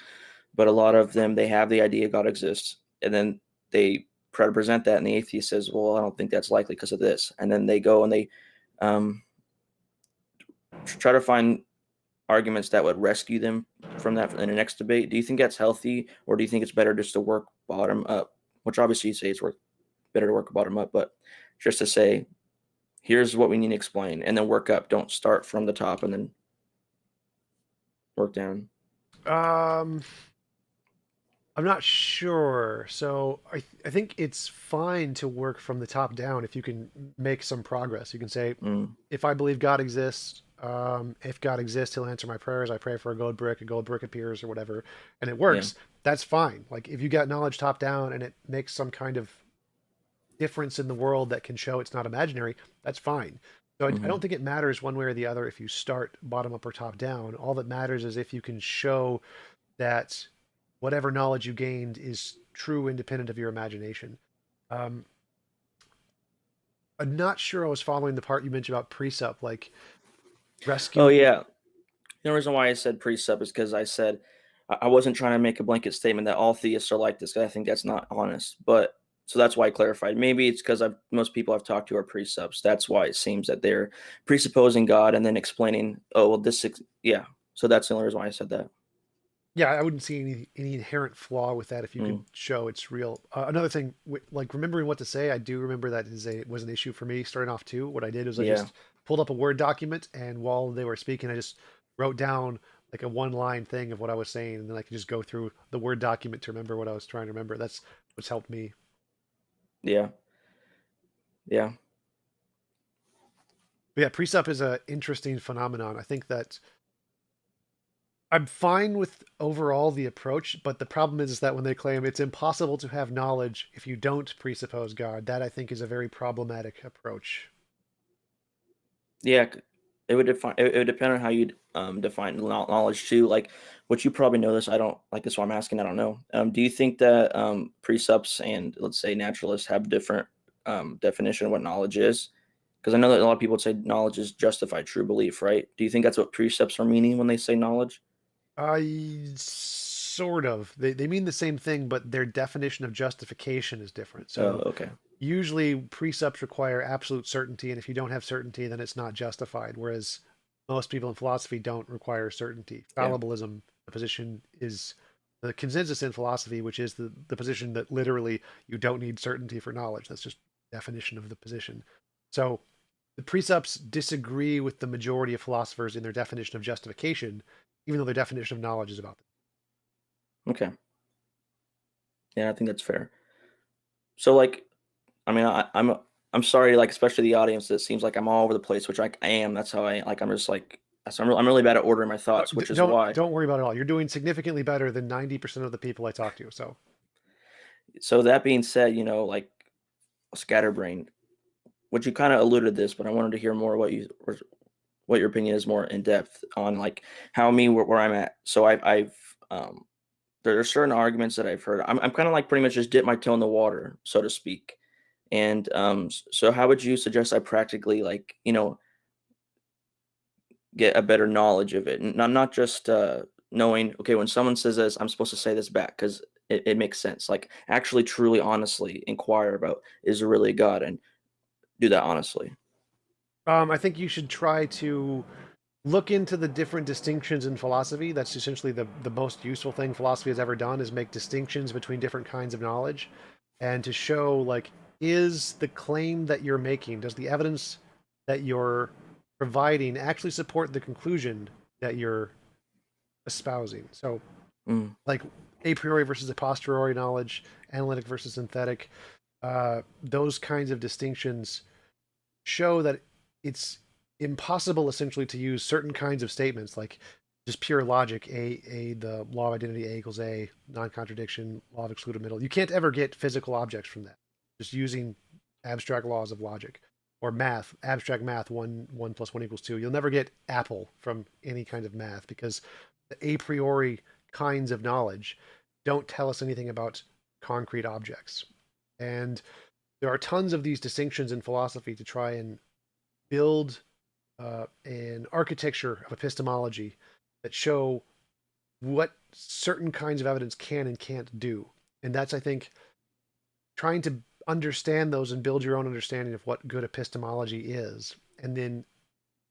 But a lot of them, they have the idea God exists, and then they try to present that, and the atheist says, "Well, I don't think that's likely because of this," and then they go and they um, try to find arguments that would rescue them from that in the next debate. Do you think that's healthy, or do you think it's better just to work bottom up? Which obviously you say it's better to work bottom up, but just to say, here's what we need to explain, and then work up. Don't start from the top and then work down. Um, I'm not sure. So I think it's fine to work from the top down if you can make some progress. You can say, Mm, if I believe God exists, if God exists, He'll answer my prayers. I pray for a gold brick appears, or whatever, and it yeah. works. That's fine. Like if you got knowledge top down and it makes some kind of difference in the world that can show it's not imaginary, that's fine. So I Hmm. don't think it matters one way or the other if you start bottom up or top down. All that matters is if you can show that whatever knowledge you gained is true, independent of your imagination. Um, I'm not sure I was following the part you mentioned about precept, like Oh rescuing. yeah. The reason why I said precept is because I said I wasn't trying to make a blanket statement that all theists are like this. 'Cause I think that's not honest. But so that's why I clarified. Maybe it's because most people I've talked to are precepts. That's why it seems that they're presupposing God and then explaining. Oh well, yeah. So that's the only reason why I said that. Yeah, I wouldn't see any inherent flaw with that if you Mm, could show it's real. Another thing, like remembering what to say, I do remember that was an issue for me starting off too. What I did was I yeah. just pulled up a Word document, and while they were speaking, I just wrote down like a one line thing of what I was saying, and then I could just go through the Word document to remember what I was trying to remember. That's what's helped me. Yeah. Yeah. But yeah, precept is a interesting phenomenon. I think that I'm fine with overall the approach, but the problem is that when they claim it's impossible to have knowledge if you don't presuppose God, that I think is a very problematic approach. Yeah, it would depend on how you define knowledge too. Like, what you probably know this. I don't like this. Why I'm asking. I don't know. Do you think that precepts and let's say naturalists have different definition of what knowledge is? Because I know that a lot of people would say knowledge is justified true belief, right? Do you think that's what precepts are meaning when they say knowledge? I sort of. They mean the same thing, but their definition of justification is different. Oh, So okay. usually precepts require absolute certainty, and if you don't have certainty, then it's not justified. Whereas most people in philosophy don't require certainty. Yeah. Fallibilism, the position is the consensus in philosophy, which is the position that literally you don't need certainty for knowledge. That's just definition of the position. So the precepts disagree with the majority of philosophers in their definition of justification, even though their definition of knowledge is about that. Okay. Yeah, I think that's fair. So, like, I mean, I'm sorry, like especially the audience. It seems like I'm all over the place, which I am. That's how I like. I'm just like I'm really bad at ordering my thoughts, which is why. Don't worry about it all. You're doing significantly better than 90% of the people I talk to. So So that being said, like scatterbrained, which you kind of alluded to this, but I wanted to hear more what what your opinion is more in depth on like how me where I'm at. So I've there are certain arguments that I've heard. I'm kind of like pretty much just dip my toe in the water, so to speak. And so how would you suggest I practically like get a better knowledge of it, and not just knowing okay when someone says this I'm supposed to say this back because it makes sense. Like actually, truly, honestly inquire about is there really a God and do that honestly. I think you should try to look into the different distinctions in philosophy. That's essentially the most useful thing philosophy has ever done is make distinctions between different kinds of knowledge and to show like is the claim that you're making, does the evidence that you're providing actually support the conclusion that you're espousing? So Mm, like a priori versus a posteriori knowledge, analytic versus synthetic, those kinds of distinctions show that it's impossible essentially to use certain kinds of statements like just pure logic, the law of identity, A equals A, non-contradiction, law of excluded middle. You can't ever get physical objects from that just using abstract laws of logic or math, abstract math, one plus one equals two. You'll never get apple from any kind of math because the a priori kinds of knowledge don't tell us anything about concrete objects. And there are tons of these distinctions in philosophy to try and build an architecture of epistemology that show what certain kinds of evidence can and can't do. And that's, I think, trying to understand those and build your own understanding of what good epistemology is. And then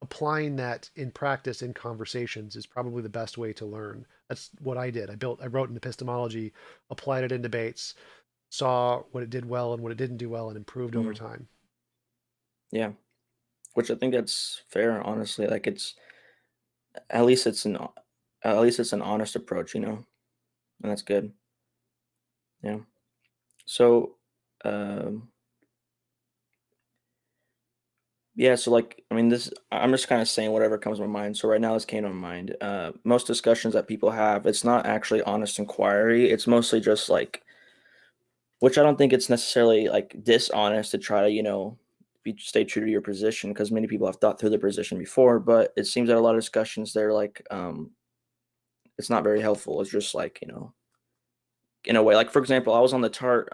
applying that in practice in conversations is probably the best way to learn. That's what I did. I wrote an epistemology, applied it in debates, saw what it did well and what it didn't do well, and improved over mm, time. yeah, which I think that's fair. Honestly, like it's at least it's an at least it's an honest approach, and that's good. Yeah. So, um, yeah. So, like, I mean, I'm just kind of saying whatever comes to my mind. So, right now, this came to my mind. Most discussions that people have, it's not actually honest inquiry. It's mostly just like, which I don't think it's necessarily like dishonest to try to, stay true to your position because many people have thought through their position before. But it seems that a lot of discussions, they're like, it's not very helpful. It's just like, in a way, like, for example, I was on the TART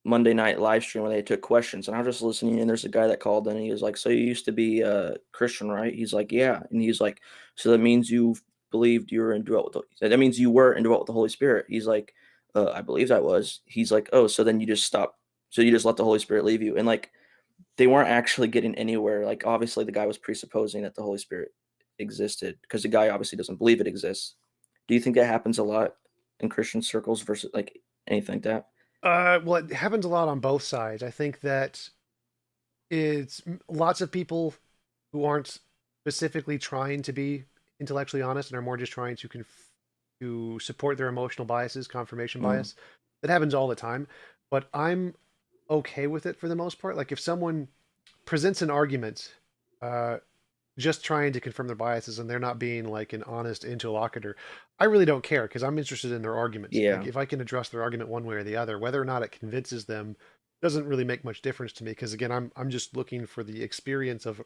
Monday night live stream where they took questions, and I was just listening, and there's a guy that called in, and he was like, "So you used to be a Christian, right?" He's like, "Yeah," and he's like, "So that means you believed you were indwelt with that means you were indwelt with the Holy Spirit." He's like, "I believe that was." He's like, "Oh, so then you just stop, so you just let the Holy Spirit leave you," and like they weren't actually getting anywhere. Like obviously the guy was presupposing that the Holy Spirit existed because the guy obviously doesn't believe it exists. Do you think that happens a lot in Christian circles versus like anything like that? Well, it happens a lot on both sides. I think that it's lots of people who aren't specifically trying to be intellectually honest and are more just trying to to support their emotional biases, confirmation Mm, bias. That happens all the time, but I'm okay with it for the most part. Like if someone presents an argument, uh, just trying to confirm their biases and they're not being like an honest interlocutor, I really don't care because I'm interested in their argument. Like yeah. if I can address their argument one way or the other, whether or not it convinces them doesn't really make much difference to me because again, I'm just looking for the experience of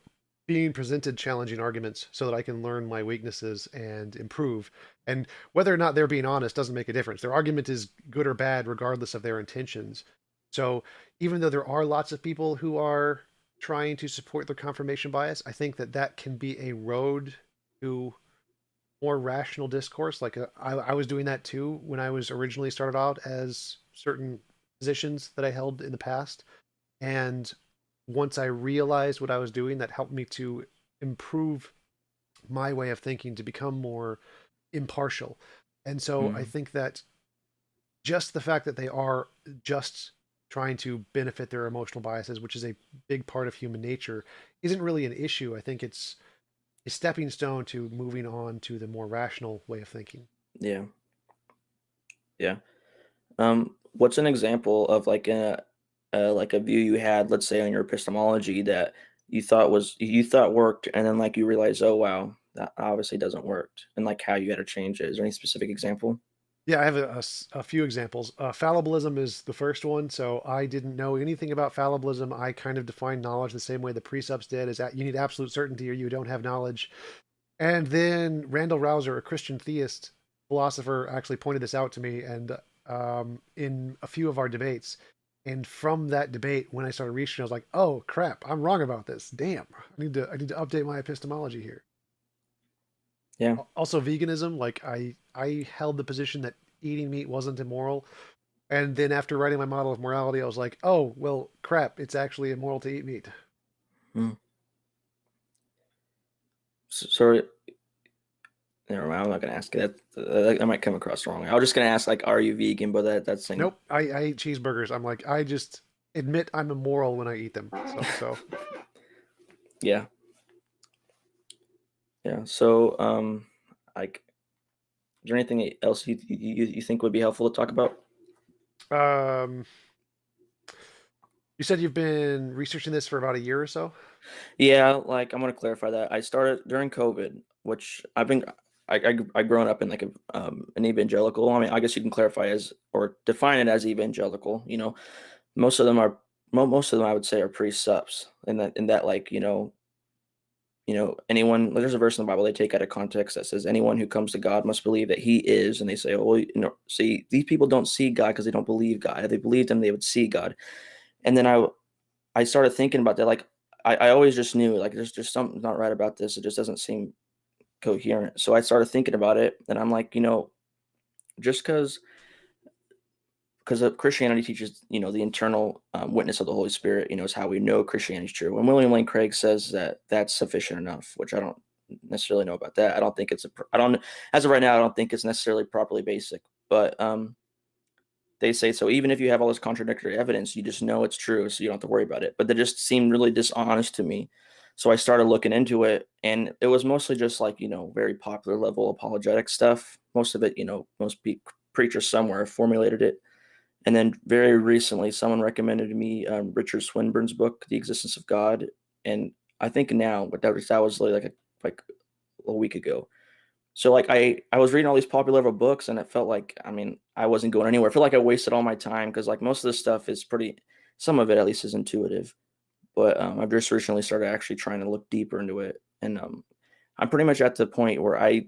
being presented challenging arguments so that I can learn my weaknesses and improve. And whether or not they're being honest doesn't make a difference. Their argument is good or bad regardless of their intentions. So even though there are lots of people who are trying to support their confirmation bias, I think that that can be a road to more rational discourse. Like I was doing that too when I was originally started out as certain positions that I held in the past. And once I realized what I was doing, that helped me to improve my way of thinking to become more impartial. And so I Mm, think that just the fact that they are just trying to benefit their emotional biases, which is a big part of human nature, isn't really an issue. I think it's a stepping stone to moving on to the more rational way of thinking. yeah. Yeah. What's an example of like a view you had, let's say, on your epistemology that you thought worked, and then like you realize, oh wow, that obviously doesn't work, and like how you had to change it. Is there any specific example? Yeah, I have a few examples. Fallibilism is the first one. So I didn't know anything about fallibilism. I kind of defined knowledge the same way the precepts did, is that you need absolute certainty or you don't have knowledge. And then Randall Rouser, a Christian theist philosopher, actually pointed this out to me, and in a few of our debates. And from that debate, when I started researching, I was like, "Oh crap, I'm wrong about this. Damn, I need to update my epistemology here." Yeah. Also, veganism. Like I held the position that eating meat wasn't immoral, and then after writing my model of morality, I was like, "Oh well, crap, it's actually immoral to eat meat." Mm. So, never mind. I'm not gonna ask you that. That might come across wrong. I was just gonna ask, like, are you vegan? But that's saying, Nope, I eat cheeseburgers. I'm like, I just admit I'm immoral when I eat them. So yeah, yeah. So, like, is there anything else you think would be helpful to talk about? um, you said you've been researching this for about a year or so. Yeah, like I'm gonna clarify that. I started during COVID, which I grown up in like an evangelical. I mean, I guess you can clarify as or define it as evangelical. Most of them are most of them I would say are pre-subs, in that like anyone. There's a verse in the Bible they take out of context that says anyone who comes to God must believe that He is, and they say, oh, well, see, these people don't see God because they don't believe God. If they believed Him, they would see God. And then I started thinking about that. Like I always just knew like there's just something not right about this. It just doesn't seem coherent. So I started thinking about it, and I'm like, just because Christianity teaches, the internal witness of the Holy Spirit, is how we know Christianity is true. And William Lane Craig says that that's sufficient enough, which I don't necessarily know about that. I don't think I don't, as of right now, I don't think it's necessarily properly basic, but they say so. Even if you have all this contradictory evidence, you just know it's true, so you don't have to worry about it. But that just seemed really dishonest to me. So I started looking into it, and it was mostly just like, very popular level apologetic stuff. Most of it, most preachers somewhere formulated it. And then very recently, someone recommended to me Richard Swinburne's book, The Existence of God. And I think now, but that was like a week ago. So like I was reading all these popular level books, and it felt like, I mean, I wasn't going anywhere. I feel like I wasted all my time because like most of this stuff is some of it at least is intuitive. But I've just recently started actually trying to look deeper into it, and I'm pretty much at the point where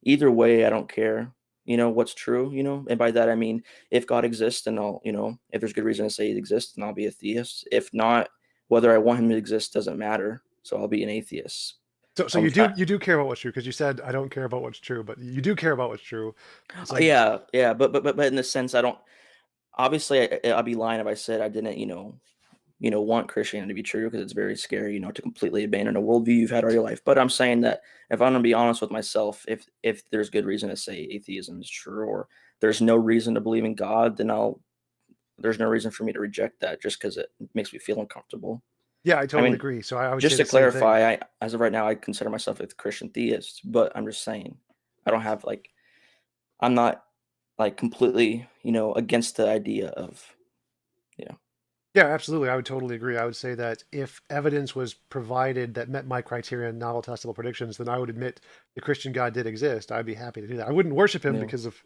either way I don't care, what's true, and by that I mean if God exists, then I'll, if there's good reason to say He exists, then I'll be a theist. If not, whether I want Him to exist doesn't matter, so I'll be an atheist. So Um, you do care about what's true, because you said I don't care about what's true, but you do care about what's true. It's like, Yeah, yeah, but in the sense I don't. Obviously, I'd be lying if I said I didn't, want Christianity to be true because it's very scary, to completely abandon a worldview you've had all your life. But I'm saying that if I'm gonna be honest with myself, if there's good reason to say atheism is true, or there's no reason to believe in God, then there's no reason for me to reject that just because it makes me feel uncomfortable. yeah, I I totally mean, agree. So I would say just to the same thing. clarify, as of right now, I consider myself a Christian theist, but I'm just saying I don't have like I'm not like completely, against the idea of yeah. Yeah, absolutely. I would totally agree. I would say that if evidence was provided that met my criteria and novel testable predictions, then I would admit the Christian God did exist. I'd be happy to do that. I wouldn't worship him Yeah, because of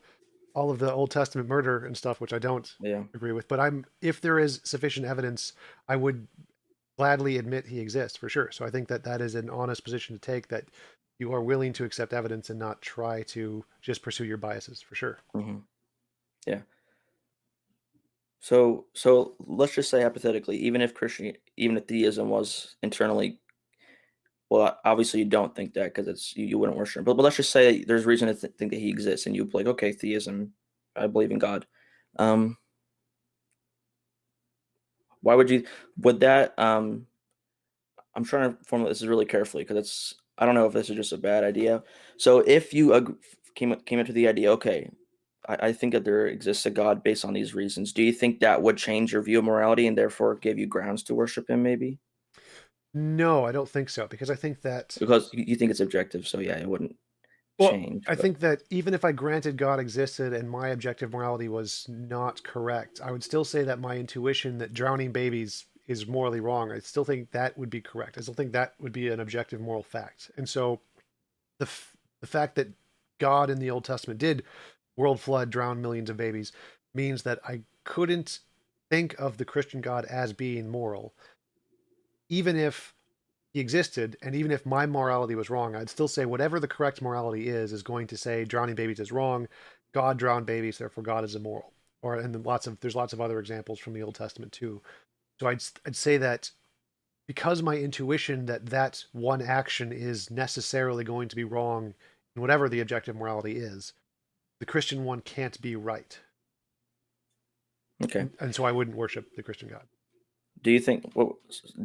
all of the Old Testament murder and stuff, which I don't yeah. agree with. But if there is sufficient evidence, I would gladly admit he exists for sure. So I think that that is an honest position to take, that you are willing to accept evidence and not try to just pursue your biases for sure. Hmm. Yeah. So let's just say hypothetically, even if theism was internally, well, obviously you don't think that because you wouldn't worship him. But let's just say there's reason to think that he exists, and you be like, okay, theism, I believe in God. Um, why would that? I'm trying to formulate this really carefully because I don't know if this is just a bad idea. So if you came up to the idea, okay, I think that there exists a God based on these reasons. Do you think that would change your view of morality and therefore give you grounds to worship him, maybe? No, I don't think so, because I think that, Because you think it's objective, so yeah, it wouldn't well, change. I But think that even if I granted God existed and my objective morality was not correct, I would still say that my intuition that drowning babies is morally wrong, I still think that would be correct. I still think that would be an objective moral fact. And so the fact that God in the Old Testament did world flood drowned millions of babies means that I couldn't think of the Christian God as being moral, even if he existed, and even if my morality was wrong, I'd still say whatever the correct morality is going to say drowning babies is wrong. God drowned babies, therefore God is immoral. Or and then there's lots of other examples from the Old Testament too. So I'd say that because my intuition that one action is necessarily going to be wrong in whatever the objective morality is, the Christian one can't be right. Okay. And so I wouldn't worship the Christian God. Do you think what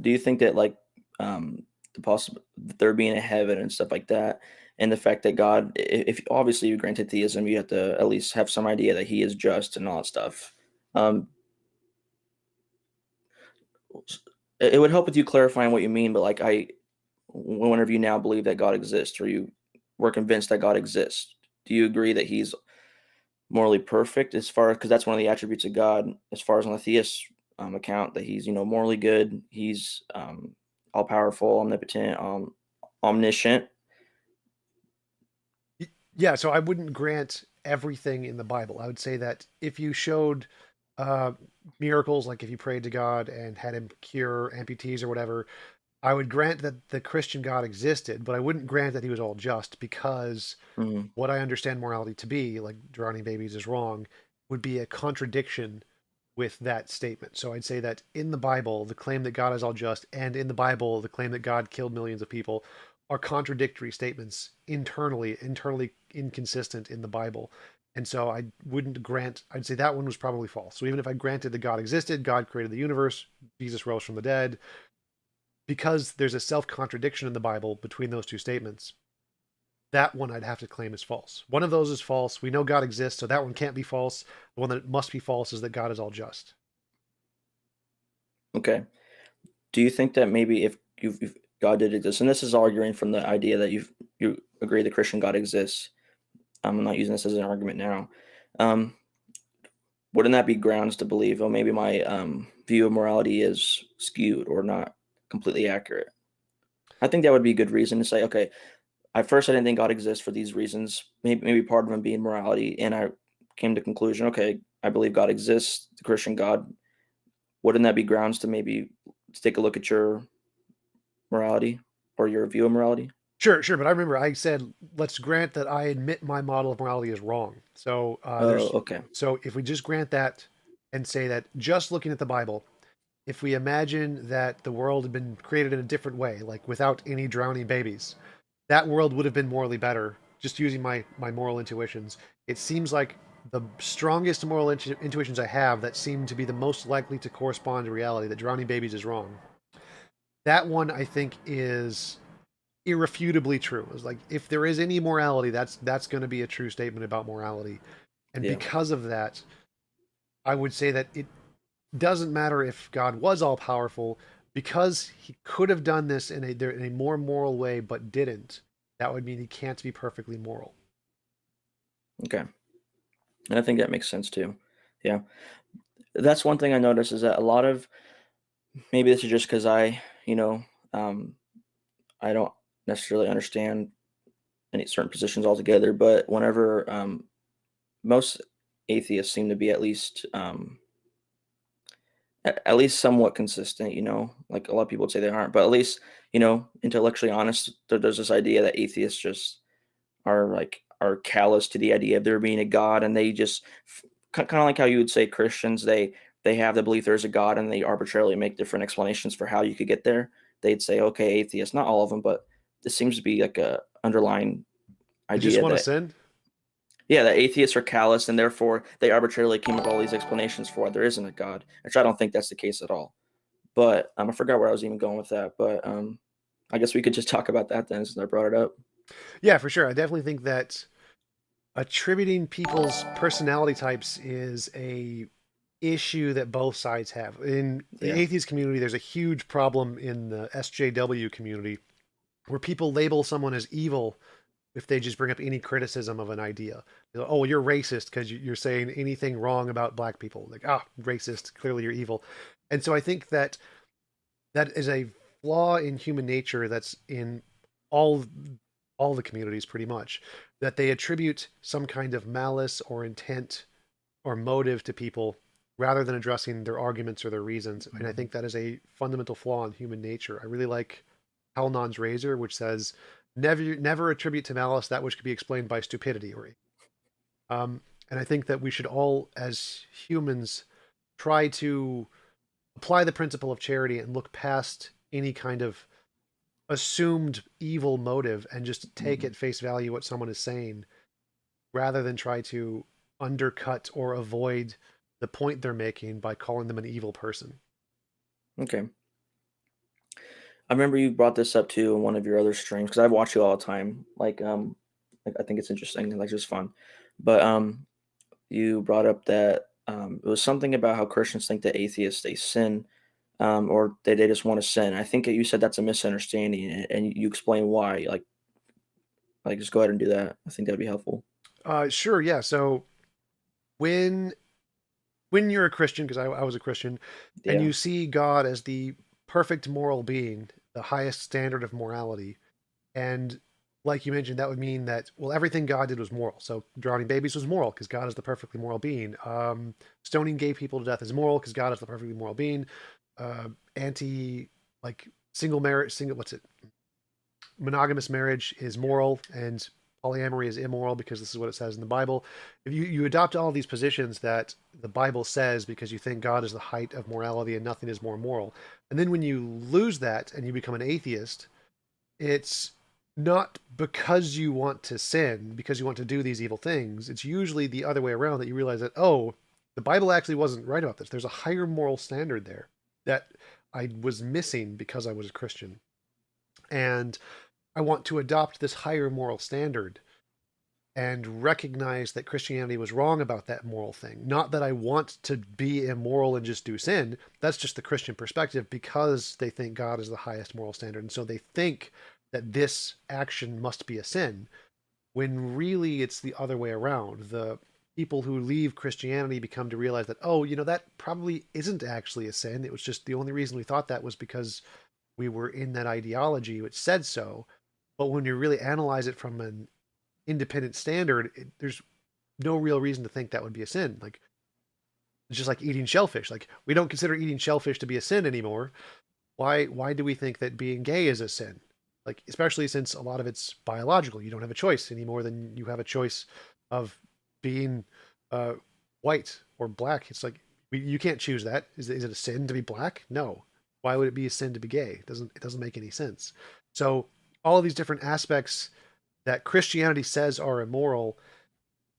do you think that like the possible there being a heaven and stuff like that, and the fact that God, if obviously you granted theism, you have to at least have some idea that He is just and all that stuff. Um, it would help with you clarifying what you mean, but like whenever you now believe that God exists, or you were convinced that God exists, do you agree that He's morally perfect as far, because that's one of the attributes of God as far as on the theist account, that He's morally good, He's all powerful, omnipotent, omniscient. Yeah, so I wouldn't grant everything in the Bible. I would say that if you showed uh, miracles, like if you prayed to God and had him cure amputees or whatever, I would grant that the Christian God existed, but I wouldn't grant that he was all just, because Mhm. what I understand morality to be, like drowning babies is wrong, would be a contradiction with that statement. So I'd say that in the Bible, the claim that God is all just, and in the Bible, the claim that God killed millions of people, are contradictory statements internally inconsistent in the Bible. And so I wouldn't grant, I'd say that one was probably false. So even if I granted that God existed, God created the universe, Jesus rose from the dead, because there's a self contradiction in the Bible between those two statements, that one I'd have to claim is false. One of those is false. We know God exists, so that one can't be false. The one that must be false is that God is all just. Okay. Do you think that maybe if God did exist, and this is arguing from the idea that you agree the Christian God exists. I'm not using this as an argument now. Um, wouldn't that be grounds to believe, oh, maybe my view of morality is skewed or not completely accurate? I think that would be a good reason to say, okay, at first I didn't think God exists for these reasons. Maybe part of them being morality, and I came to the conclusion, okay, I believe God exists, the Christian God. Wouldn't that be grounds to maybe take a look at your morality or your view of morality? Sure, but I remember I said let's grant that I admit my model of morality is wrong. So Oh, okay. so if we just grant that and say that just looking at the Bible, if we imagine that the world had been created in a different way, like without any drowning babies, that world would have been morally better. Just using my moral intuitions, it seems like the strongest moral intuitions I have that seem to be the most likely to correspond to reality, that drowning babies is wrong. That one I think is irrefutably true. It's like if there is any morality, that's going to be a true statement about morality. And Yeah. because of that, I would say that it doesn't matter if God was all powerful, because he could have done this in a more moral way but didn't. That would mean he can't be perfectly moral. Okay. And I think that makes sense too. Yeah. That's one thing I noticed, is that a lot of, maybe this is just because you know, um, I don't necessarily understand any certain positions altogether, but whenever most atheists seem to be at least somewhat consistent, like a lot of people would say they aren't, but at least, intellectually honest, there's this idea that atheists just are callous to the idea of there being a God, and they just kind of like how you would say Christians, they have the belief there's a God, and they arbitrarily make different explanations for how you could get there. They'd say, okay, atheists, not all of them, but this seems to be like a underlying They just idea want to that, sin. yeah, that atheists are callous, and therefore they arbitrarily came up with all these explanations for why there isn't a God, which I don't think that's the case at all. But I forgot where I was even going with that. But I guess we could just talk about that then, since I brought it up. Yeah, for sure. I definitely think that attributing people's personality types is a issue that both sides have. In the Yeah. atheist community, there's a huge problem in the SJW community where people label someone as evil if they just bring up any criticism of an idea. They're like, oh, you're racist because you're saying anything wrong about black people. Like, racist, clearly you're evil. And so I think that that is a flaw in human nature that's in all all the communities pretty much, that they attribute some kind of malice or intent or motive to people rather than addressing their arguments or their reasons. And I think that is a fundamental flaw in human nature. I really like Halnon's razor, which says, never attribute to malice that which could be explained by stupidity. And I think that we should all, as humans, try to apply the principle of charity and look past any kind of assumed evil motive and just take at face value what someone is saying rather than try to undercut or avoid the point they're making by calling them an evil person. Okay. I remember you brought this up too in one of your other streams because I watch you all the time. Like I think it's interesting and like just fun. But you brought up that it was something about how Christians think that atheists they sin, or they just want to sin. I think that you said that's a misunderstanding, and you explain why. Like just go ahead and do that. I think that'd be helpful. Sure, yeah. So when you're a Christian, because I was a Christian, and Yeah. you see God as the perfect moral being, the highest standard of morality, and like you mentioned, that would mean that, well, everything God did was moral. So drowning babies was moral because God is the perfectly moral being. Stoning gay people to death is moral because God is the perfectly moral being. Anti like single marriage, single what's it? Monogamous marriage is moral, and polyamory is immoral because this is what it says in the Bible. If you adopt all these positions that the Bible says because you think God is the height of morality and nothing is more moral, and then when you lose that and you become an atheist, it's not because you want to sin, because you want to do these evil things. It's usually the other way around, that you realize that, oh, the Bible actually wasn't right about this. There's a higher moral standard there that I was missing because I was a Christian. And I want to adopt this higher moral standard and recognize that Christianity was wrong about that moral thing. Not that I want to be immoral and just do sin. That's just the Christian perspective because they think God is the highest moral standard. And so they think that this action must be a sin, when really it's the other way around. The people who leave Christianity become to realize that, oh, that probably isn't actually a sin. It was just the only reason we thought that was because we were in that ideology which said so. But when you really analyze it from an independent standard, there's no real reason to think that would be a sin. Like, it's just like eating shellfish. Like, we don't consider eating shellfish to be a sin anymore. Why do we think that being gay is a sin? Like, especially since a lot of it's biological. You don't have a choice any more than you have a choice of being uh, white or black. It's like, you can't choose that. Is it a sin to be black? No. Why would it be a sin to be gay? It doesn't make any sense. So all of these different aspects that Christianity says are immoral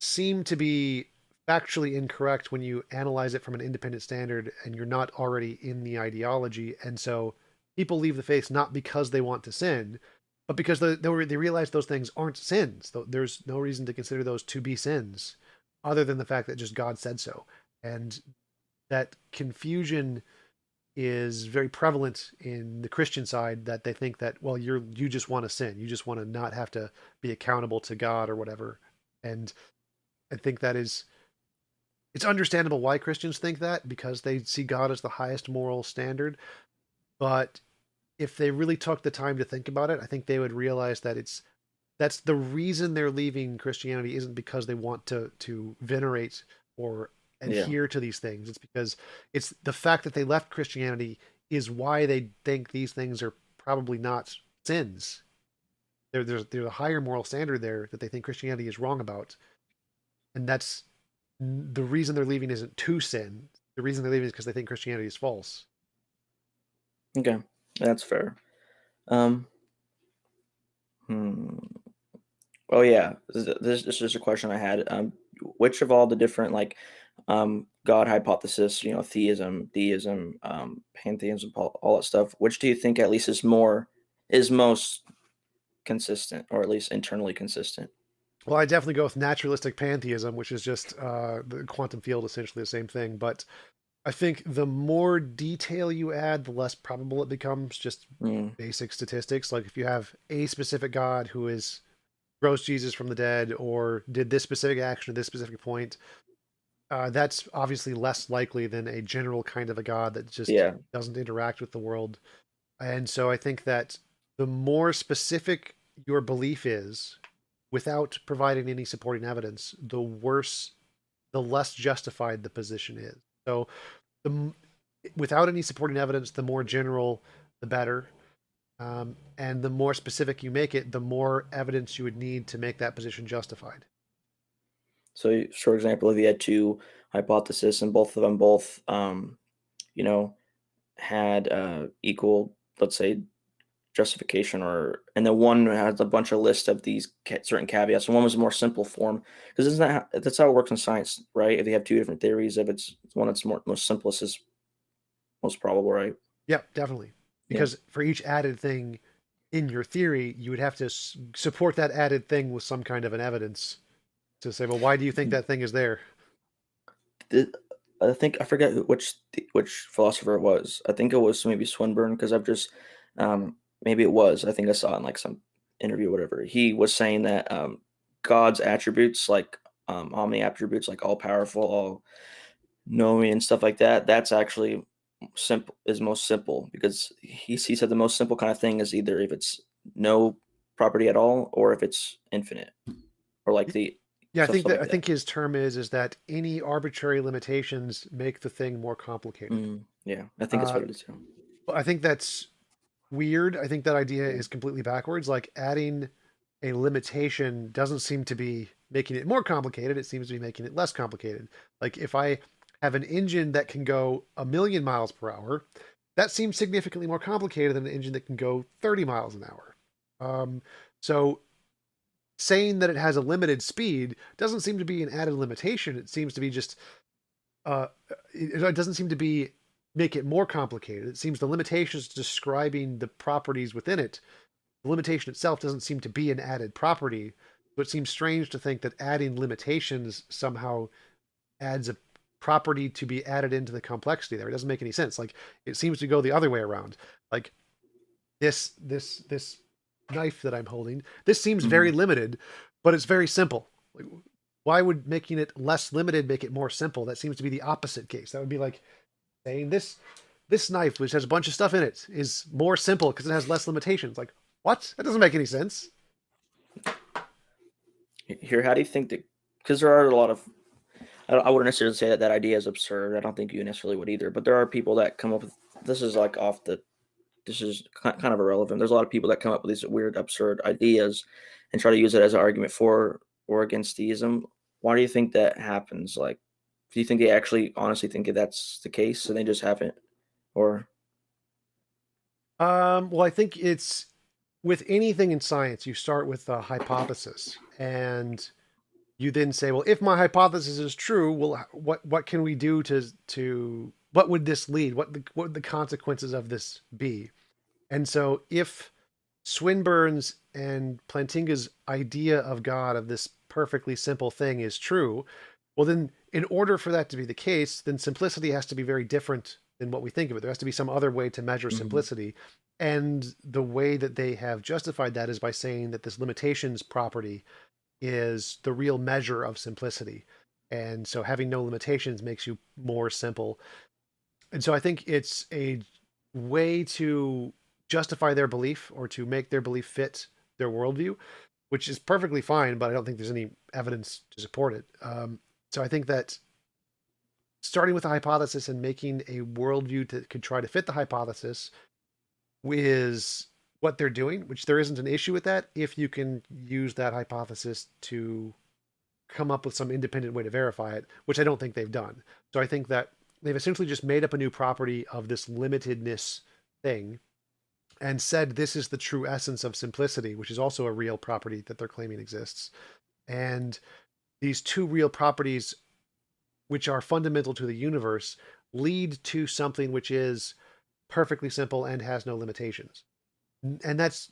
seem to be factually incorrect when you analyze it from an independent standard and you're not already in the ideology. And so people leave the faith not because they want to sin, but because they realize those things aren't sins. There's no reason to consider those to be sins other than the fact that just God said so. And that confusion is very prevalent in the Christian side, that they think that, well, you just want to sin. You just want to not have to be accountable to God or whatever. And I think it's understandable why Christians think that, because they see God as the highest moral standard. But if they really took the time to think about it, I think they would realize that that's the reason they're leaving Christianity isn't because they want to venerate or Yeah. adhere to these things. It's because it's the fact that they left Christianity is why they think these things are probably not sins. There's a higher moral standard there that they think Christianity is wrong about, and that's the reason they're leaving isn't to sin. The reason they're leaving is because they think Christianity is false. Okay. That's fair. Um. Hmm. Oh yeah. This is a question I had. Which of all the different God hypothesis, theism, deism, pantheism, all that stuff, which do you think at least is most consistent, or at least internally consistent? Well, I definitely go with naturalistic pantheism, which is just the quantum field, essentially the same thing. But I think the more detail you add, the less probable it becomes. Just Mm, basic statistics. Like if you have a specific God who rose Jesus from the dead or did this specific action at this specific point, that's obviously less likely than a general kind of a God that just yeah. doesn't interact with the world. And so I think that the more specific your belief is, without providing any supporting evidence, the worse, the less justified the position is. So, the without any supporting evidence, the more general, the better. And the more specific you make it, the more evidence you would need to make that position justified. So, for example, if you had two hypotheses and both of them you know, had equal, let's say, justification, and then one has a bunch of lists of these certain caveats, and one was a more simple form, because isn't that's how it works in science, right? If you have two different theories, if it's one that's most simplest is most probable, right? Yeah, definitely. Yeah. Because for each added thing in your theory, you would have to support that added thing with some kind of an evidence to say, well, why do you think that thing is there? I think I forget which philosopher it was. I think it was maybe Swinburne, because I've just maybe it was. I think I saw it in like some interview or whatever. He was saying that God's attributes, like omni attributes, like all powerful, all knowing and stuff like that, that's actually most simple, because he said the most simple kind of thing is either if it's no property at all, or if it's infinite, or like the Yeah, stuff I like that. think his term is that any arbitrary limitations make the thing more complicated. Yeah, I think it's Uh, what it is too. I think that's weird. I think that idea is completely backwards. Like adding a limitation doesn't seem to be making it more complicated. It seems to be making it less complicated. Like if I have an engine that can go 1,000,000 miles per hour, that seems significantly more complicated than an engine that can go 30 miles an hour. So saying that it has a limited speed doesn't seem to be an added limitation. It seems to be just uh, it doesn't seem to be make it more complicated. It seems the limitations describing the properties within it. The limitation itself doesn't seem to be an added property. So it seems strange to think that adding limitations somehow adds a property to be added into the complexity there. It doesn't make any sense. Like it seems to go the other way around. Like this knife that I'm holding, this seems very Mhm. limited, but it's very simple. Like, why would making it less limited make it more simple? That seems to be the opposite case. That would be like saying this knife, which has a bunch of stuff in it, is more simple because it has less limitations. Like, what? That doesn't make any sense. Here, how do you think that? Because there are a lot of, I wouldn't necessarily say that that idea is absurd. I don't think you necessarily would either. But there are people that come up with this is like off the. This is kind of irrelevant. There's a lot of people that come up with these weird, absurd ideas, and try to use it as an argument for or against theism. Why do you think that happens? Like, do you think they actually honestly think that that's the case, and they just haven't, or? Well, I think it's with anything in science, you start with a hypothesis, and you then say, well, if my hypothesis is true, well, what can we do to what would this lead? What would the consequences of this be? And so, if Swinburne's and Plantinga's idea of God, of this perfectly simple thing, is true, well, then, in order for that to be the case, then simplicity has to be very different than what we think of it. There has to be some other way to measure Mhm. simplicity. And the way that they have justified that is by saying that this limitations property is the real measure of simplicity. And so having no limitations makes you more simple. And so I think it's a way to justify their belief or to make their belief fit their worldview, which is perfectly fine, but I don't think there's any evidence to support it. So I think that starting with a hypothesis and making a worldview that could try to fit the hypothesis is what they're doing, which there isn't an issue with that if you can use that hypothesis to come up with some independent way to verify it, which I don't think they've done. So I think that they've essentially just made up a new property of this limitedness thing and said this is the true essence of simplicity, which is also a real property that they're claiming exists. And these two real properties, which are fundamental to the universe, lead to something which is perfectly simple and has no limitations. And that's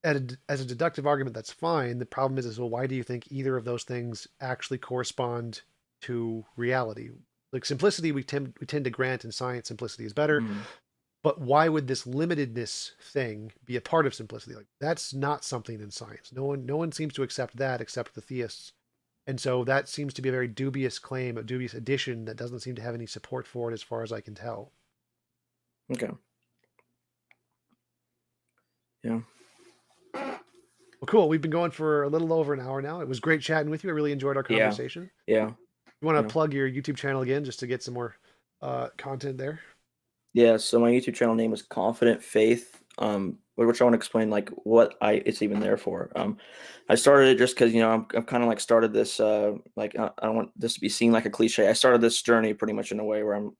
as a deductive argument, that's fine. The problem is, well, why do you think either of those things actually correspond to reality? Like simplicity, we tend to grant in science simplicity is better, Mhm. but why would this limitedness thing be a part of simplicity? Like that's not something in science. No one seems to accept that except the theists. And so that seems to be a very dubious claim, a dubious addition that doesn't seem to have any support for it as far as I can tell. Okay. Yeah. Cool. We've been going for a little over an hour now. It was great chatting with you. I really enjoyed our Yeah, conversation. yeah, You want to yeah. plug your YouTube channel again just to get some more content there? Yeah, so my YouTube channel name is Confident Faith, which I want to explain like what it's even there for. I started it just because I've kind of like started this I don't want this to be seen like a cliche. I started this journey pretty much in a way where I'm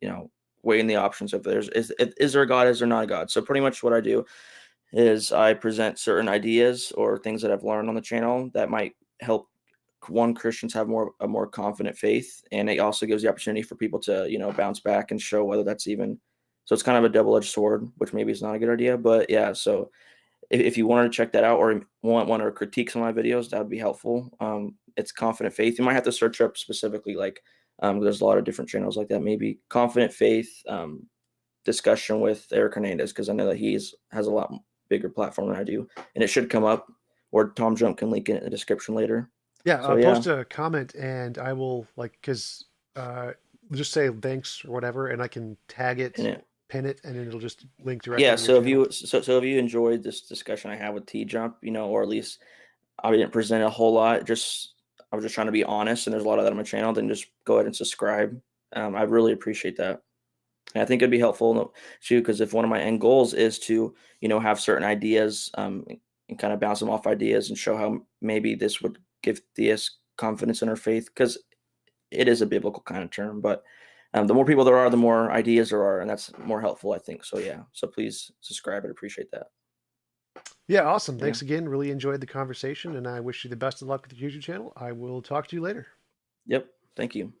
you know weighing the options of is there a God, is there not a God. So pretty much what I do is I present certain ideas or things that I've learned on the channel that might help Christians have a more confident faith, and it also gives the opportunity for people to bounce back and show whether that's even. So it's kind of a double-edged sword, which maybe is not a good idea, but yeah. So if you wanted to check that out or want to critique some of my videos, that would be helpful. It's Confident Faith. You might have to search up specifically like there's a lot of different channels like that. Maybe Confident Faith discussion with Eric Hernandez, because I know that has a lot bigger platform than I do, and it should come up, or TJump can link it in the description later. Yeah, So yeah, post a comment and I will just say thanks or whatever, and I can tag and it, it pin it, and then it'll just link directly yeah. to your So if channel. if you enjoyed this discussion I had with TJump, or at least I didn't present a whole lot, I was just trying to be honest, and there's a lot of that on my channel, then just go ahead and subscribe. I really appreciate that. And I think it'd be helpful too, because if one of my end goals is to, have certain ideas, and kind of bounce them off ideas and show how maybe this would give theists confidence in our faith, because it is a biblical kind of term. But the more people there are, the more ideas there are, and that's more helpful, I think. So yeah, so please subscribe. I'd appreciate that. Yeah, awesome. Yeah. Thanks again. Really enjoyed the conversation, and I wish you the best of luck with your YouTube channel. I will talk to you later. Yep. Thank you.